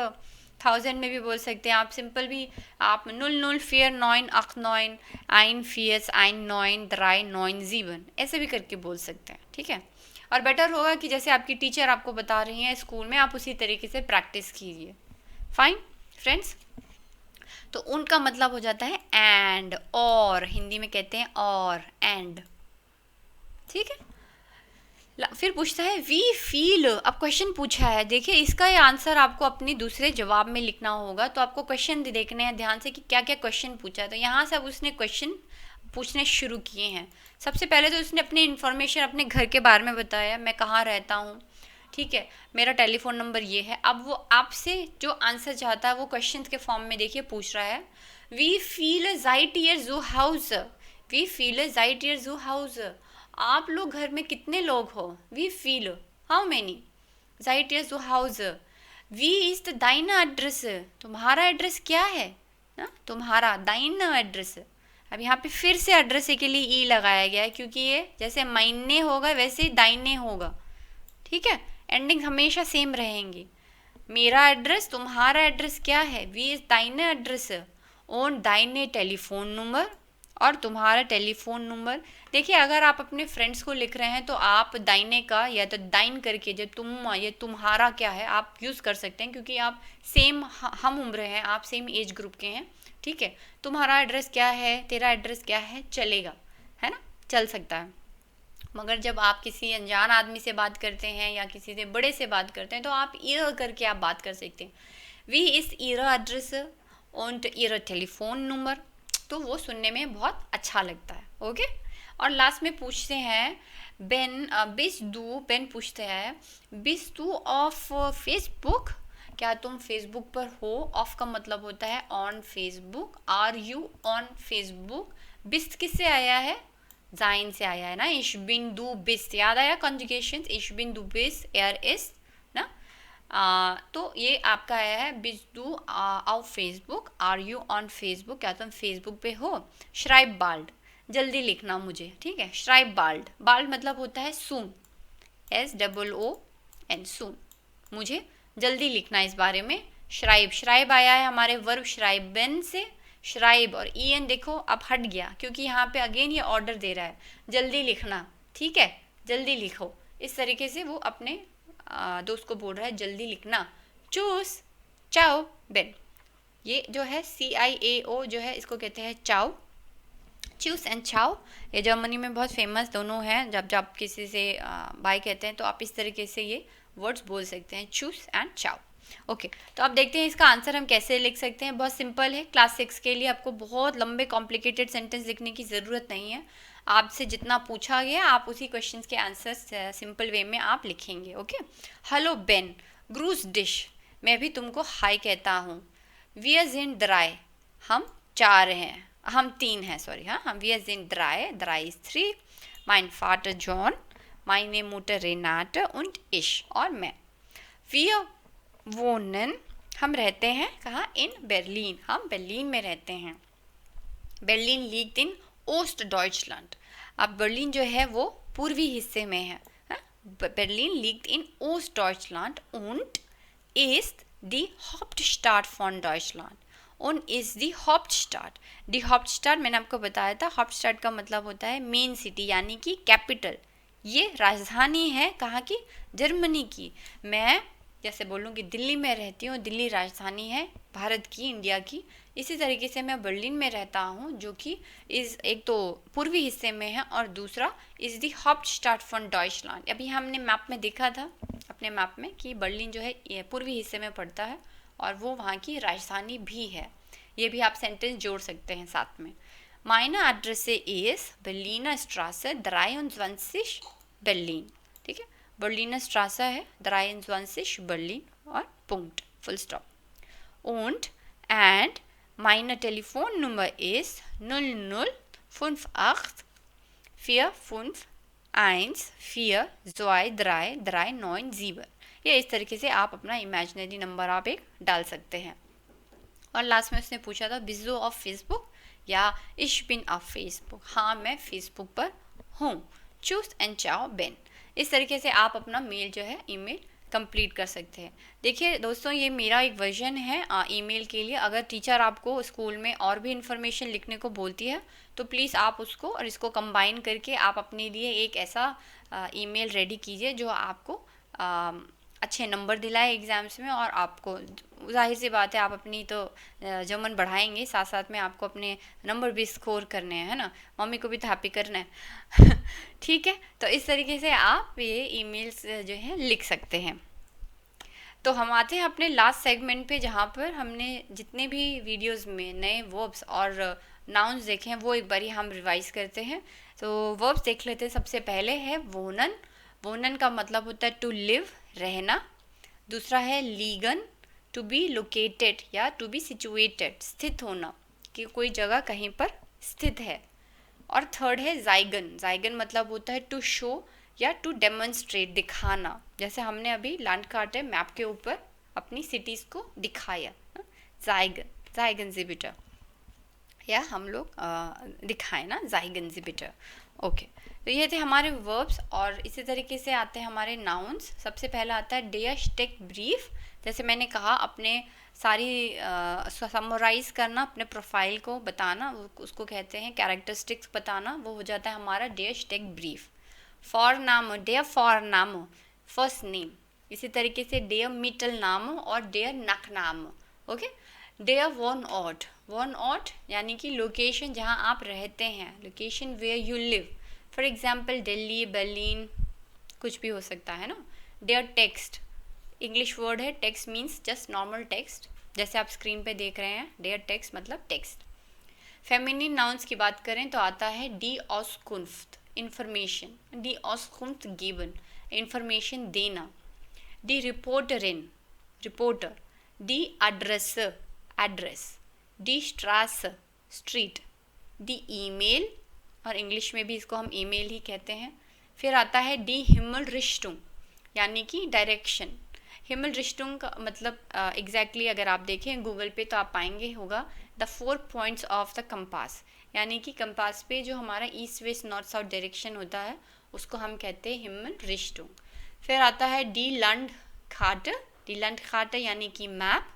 1000 में भी बोल सकते हैं, आप सिंपल भी आप 0049 89 14 19 7 ऐसे भी करके बोल सकते हैं, ठीक है। और बेटर होगा कि जैसे आपकी टीचर आपको बता रही हैं स्कूल में, आप उसी तरीके से प्रैक्टिस कीजिए। फाइन फ्रेंड्स, तो उनका मतलब हो जाता है एंड, और हिंदी में कहते हैं और, एंड, ठीक है। फिर पूछता है वी फील, अब क्वेश्चन पूछा है, देखिए इसका ये आंसर आपको अपनी दूसरे जवाब में लिखना होगा, तो आपको क्वेश्चन देखने हैं ध्यान से कि क्या क्या क्वेश्चन पूछा है। तो यहाँ से अब उसने क्वेश्चन पूछने शुरू किए हैं। सबसे पहले तो उसने अपनी इन्फॉर्मेशन, अपने घर के बारे में बताया, मैं कहाँ रहता हूँ, ठीक है, मेरा टेलीफोन नंबर ये है। अब वो आपसे जो आंसर चाहता है वो क्वेश्चन के फॉर्म में देखिए पूछ रहा है, वी फील ज़ाइट ईयर जू हाउस, वी फील ज़ाइट ईयर जू हाउस, आप लोग घर में कितने लोग हो, वी फील हाउ मेनी ज़ाइट ईयर जू हाउस, वी इज द दाइन एड्रेस, तुम्हारा एड्रेस क्या है ना, तुम्हारा दाइन एड्रेस। अब यहाँ पे फिर से एड्रेस के लिए ई लगाया गया है, क्योंकि ये जैसे मायने होगा वैसे ही दाइने होगा, ठीक है, एंडिंग हमेशा सेम रहेंगी। मेरा एड्रेस, तुम्हारा एड्रेस क्या है, वी इज दाइने एड्रेस, ओन दाइने टेलीफोन नंबर, और तुम्हारा टेलीफोन नंबर। देखिए अगर आप अपने फ्रेंड्स को लिख रहे हैं तो आप दाइने का या तो दाइन करके जो तुम ये तुम्हारा क्या है आप यूज़ कर सकते हैं, क्योंकि आप सेम हम उम्र हैं, आप सेम एज ग्रुप के हैं, ठीक है। तुम्हारा एड्रेस क्या है, तेरा एड्रेस क्या है, चलेगा, है ना, चल सकता है। मगर जब आप किसी अनजान आदमी से बात करते हैं या किसी से बड़े से बात करते हैं तो आप ईर करके आप बात कर सकते हैं, वी इस ईर एड्रेस और ईर टेलीफोन नंबर, तो वो सुनने में बहुत अच्छा लगता है, ओके। और लास्ट में पूछते हैं बेन बिस दू, बेन पूछते हैं बिस दू ऑफ फेसबुक, क्या तुम फेसबुक पर हो, ऑफ का मतलब होता है on Facebook, are you on Facebook, बिस किससे आया है, जाइन से आया है ना, इश बिन दू बिस, याद आया कॉन्जुगेशन, इश बिन दू बिस एर इस ना, तो ये आपका आया है बिस दू ऑफ Facebook, are you on Facebook, क्या तुम फेसबुक पे हो, श्राइब बाल्ड, जल्दी लिखना मुझे, ठीक है, श्राइब बाल्ड, बाल्ड मतलब होता है सून, SOON, सून, मुझे जल्दी लिखना इस बारे में। श्राइब, श्राइब आया है हमारे वर्ब श्राइबन से, श्राइब और EN देखो अब हट गया, क्योंकि यहाँ पे अगेन ये ऑर्डर दे रहा है जल्दी लिखना, ठीक है, जल्दी लिखो, इस तरीके से वो अपने दोस्त को बोल रहा है जल्दी लिखना। चूस, चाओ, बेन, ये जो है CIAO जो है इसको कहते हैं चाओ, चूस एंड चाओ, ये जर्मनी में बहुत फेमस दोनों हैं, जब जब किसी से बाय कहते हैं तो आप इस तरीके से ये वर्ड्स बोल सकते हैं, चूस एंड चाओ, ओके। तो अब देखते हैं इसका आंसर हम कैसे लिख सकते हैं, बहुत सिंपल है, क्लास 6 के लिए आपको बहुत लंबे कॉम्प्लिकेटेड सेंटेंस लिखने की ज़रूरत नहीं है, आपसे जितना पूछा गया आप उसी क्वेश्चन के आंसर्स सिंपल वे में आप लिखेंगे, okay. Hello Ben, gross dish, मैं भी तुमको हाय कहता हूँ, वी sind drei, हम 4 हैं, हम 3 हैं, सॉरी, हाँ हम wir sind drei, drei ist 3, mein Vater John, meine Mutter Renate und ich, और मैं, wir wohnen, हम रहते हैं कहाँ, इन बर्लिन, हम बर्लिन में रहते हैं, बर्लिन liegt in Ostdeutschland, अब बर्लिन जो है वो पूर्वी हिस्से में है, Berlin liegt in Ostdeutschland und ist die Hauptstadt von Deutschland, und ist die Hauptstadt, die Hauptstadt मैंने आपको बताया था, Hauptstadt का मतलब होता है मेन सिटी यानी कि कैपिटल, ये राजधानी है कहाँ की, जर्मनी की। मैं जैसे बोलूँगी दिल्ली में रहती हूँ, दिल्ली राजधानी है भारत की, इंडिया की। इसी तरीके से मैं बर्लिन में रहता हूँ जो कि इस एक तो पूर्वी हिस्से में है और दूसरा इज़ दी हाउप्टस्टाड फॉन डॉइचलैंड। अभी हमने मैप में देखा था अपने मैप में कि बर्लिन जो है ये पूर्वी हिस्से में पड़ता है और वो वहाँ की राजधानी भी है। ये भी आप सेंटेंस जोड़ सकते हैं साथ में। Meine Adresse ist Berliner Straße 23 Berlin, ठीक है, बर्लिनर स्ट्रासा है 23 बर्लिन और punkt, full stop. Und meine Telefonnummer ist 0058 451423397। ये इस तरीके से आप अपना इमेजिनरी नंबर आप एक डाल सकते हैं। और लास्ट में उसने पूछा था बिजो ऑफ फेसबुक या इश बिन ऑफ फेसबुक, हाँ मैं फेसबुक पर हूँ। चूस एंड चाओ बेन, इस तरीके से आप अपना मेल जो है ईमेल कंप्लीट कर सकते हैं। देखिए दोस्तों, ये मेरा एक वर्जन है ईमेल के लिए। अगर टीचर आपको स्कूल में और भी इन्फॉर्मेशन लिखने को बोलती है तो प्लीज़ आप उसको और इसको कंबाइन करके आप अपने लिए एक ऐसा ईमेल रेडी कीजिए जो आपको अच्छे नंबर दिलाए एग्ज़ाम्स में, और आपको जाहिर सी बात है आप अपनी तो जर्मन बढ़ाएंगे, साथ साथ में आपको अपने नंबर भी स्कोर करने हैं, है ना, मम्मी को भी तो हैप्पी करना है। ठीक है, तो इस तरीके से आप ये ईमेल्स जो है लिख सकते हैं। तो हम आते हैं अपने लास्ट सेगमेंट पे, जहाँ पर हमने जितने भी वीडियोस में नए वर्ब्स और नाउन्स देखे हैं वो एक बारी हम रिवाइज करते हैं। तो वर्ब्स देख लेते हैं। सबसे पहले है वोनन। वोनन का मतलब होता है टू लिव, रहना। दूसरा है लीगन, टू बी लोकेटेड या टू बी सिचुएटेड, स्थित होना, कि कोई जगह कहीं पर स्थित है। और थर्ड है जाइगन। जाइगन मतलब होता है टू शो या टू डेमोन्स्ट्रेट, दिखाना। जैसे हमने अभी लैंडकार्ट मैप के ऊपर अपनी सिटीज़ को दिखाया, जाइगन, जाइगन जिबिटर, या हम लोग दिखाए ना, जाइगन जिबिटर। ओके, तो ये थे हमारे वर्ब्स। और इसी तरीके से आते हैं हमारे नाउन्स। सबसे पहला आता है डेयर स्टेक ब्रीफ। जैसे मैंने कहा, अपने सारी समराइज़ करना, अपने प्रोफाइल को बताना, उसको कहते हैं कैरेक्टरिस्टिक्स बताना, वो हो जाता है हमारा डेयर स्टेक ब्रीफ। फॉर नाम, डेयर फॉर नाम, फर्स्ट नेम। इसी तरीके से डेयर मिटल नाम और डेयर नक नाम। ओके, डेयर वन ऑट, वन ऑट यानी कि लोकेशन जहाँ आप रहते हैं, location where you live. For example Delhi, Berlin, कुछ भी हो सकता है ना। डेयर टेक्स्ट, इंग्लिश वर्ड है, text means just normal text, जैसे आप स्क्रीन पे देख रहे हैं। डेयर टेक्स्ट मतलब टेक्स्ट। फेमिनिन नाउन्स की बात करें तो आता है डी ऑस्कुन्फ्ट, इंफॉर्मेशन, डी ऑस्कुन्फ्ट गिवन, इंफॉर्मेशन देना। डी रिपोर्टरिन, रिपोर्टर। डी एड्रेस, एड्रेस। डी स्ट्रास, स्ट्रीट। डी ईमेल, और इंग्लिश में भी इसको हम ईमेल ही कहते हैं। फिर आता है डी हिमल रिश्टुंग, यानी कि डायरेक्शन। हिमल रिश्टुंग का मतलब एग्जैक्टली अगर आप देखें गूगल पे तो आप पाएंगे होगा the 4 points of the compass, यानी कि कंपास पे जो हमारा east west north south direction होता है उसको हम कहते हैं हिमल रिश्टुंग। फिर आता है डी लैंड खाट, डी लैंड खाट यानी कि map.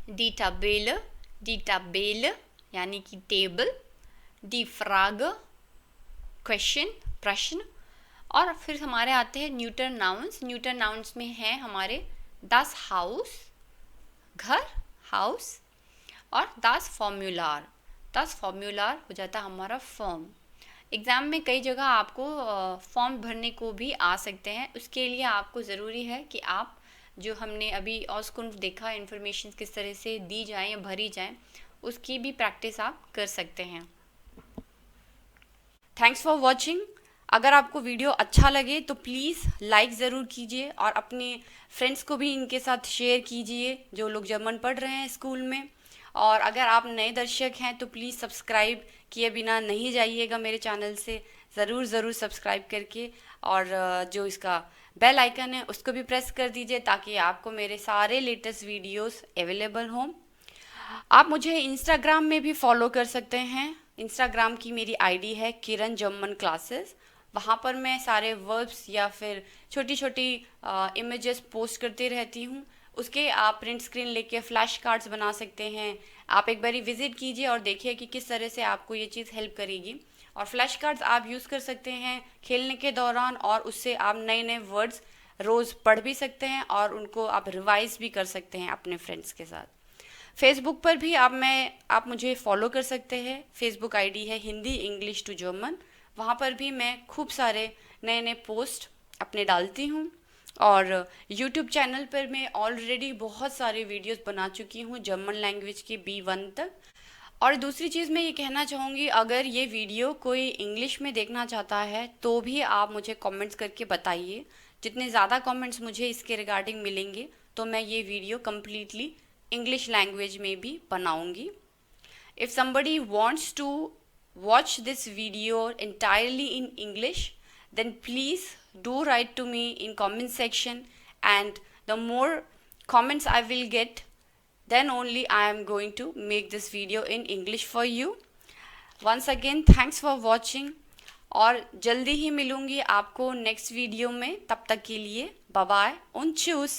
D tabelle, D tabelle यानी कि टेबल। डी फ्राग, क्वेश्चन, प्रश्न। और फिर हमारे आते हैं न्यूटर नाउन्स। न्यूटर नाउन्स में है हमारे दास हाउस, घर, हाउस। और दास फॉर्मूलार, दास फॉर्मूलार हो जाता है हमारा फॉर्म। एग्ज़ाम में कई जगह आपको फॉर्म भरने को भी आ सकते हैं। उसके लिए आपको ज़रूरी है कि आप जो हमने अभी ऑस्कुन्फ देखा, इन्फॉर्मेशन किस तरह से दी जाए या भरी जाए, उसकी भी प्रैक्टिस आप कर सकते हैं। Thanks for watching. अगर आपको वीडियो अच्छा लगे तो प्लीज़ लाइक ज़रूर कीजिए और अपने फ्रेंड्स को भी इनके साथ शेयर कीजिए जो लोग जर्मन पढ़ रहे हैं स्कूल में। और अगर आप नए दर्शक हैं तो प्लीज़ सब्सक्राइब किए बिना नहीं जाइएगा मेरे चैनल से, ज़रूर सब्सक्राइब करके, और जो इसका बेल आइकन है उसको भी प्रेस कर दीजिए ताकि आपको मेरे सारे लेटेस्ट वीडियोस अवेलेबल हों। आप मुझे इंस्टाग्राम में भी फॉलो कर सकते हैं। इंस्टाग्राम की मेरी आईडी है किरण जर्मन क्लासेस। वहाँ पर मैं सारे वर्ब्स या फिर छोटी छोटी इमेजेस पोस्ट करती रहती हूँ। उसके आप प्रिंट स्क्रीन लेके फ्लैश कार्ड्स बना सकते हैं। आप एक बारी विज़िट कीजिए और देखिए कि किस तरह से आपको ये चीज़ हेल्प करेगी। और फ्लैश कार्ड्स आप यूज़ कर सकते हैं खेलने के दौरान, और उससे आप नए नए वर्ड्स रोज़ पढ़ भी सकते हैं और उनको आप रिवाइज भी कर सकते हैं अपने फ्रेंड्स के साथ। फेसबुक पर भी आप मुझे फॉलो कर सकते हैं। फेसबुक आईडी है हिंदी इंग्लिश टू जर्मन। वहाँ पर भी मैं खूब सारे नए नए पोस्ट अपने डालती हूँ। और यूट्यूब चैनल पर मैं ऑलरेडी बहुत सारे वीडियोस बना चुकी हूँ जर्मन लैंग्वेज की B1 तक। और दूसरी चीज़ मैं ये कहना चाहूँगी, अगर ये वीडियो कोई इंग्लिश में देखना चाहता है तो भी आप मुझे कमेंट्स करके बताइए। जितने ज़्यादा कमेंट्स मुझे इसके रिगार्डिंग मिलेंगे तो मैं ये वीडियो कम्प्लीटली इंग्लिश लैंग्वेज में भी बनाऊँगी। If somebody wants to watch this video entirely in English, then please do write to me in comment section, and the more comments I will get, then only I am going to make this video in English for you. Once again, thanks for watching, और जल्दी ही मिलूँगी आपको नेक्स्ट वीडियो में। तब तक के लिए बाय बाय und tschüss।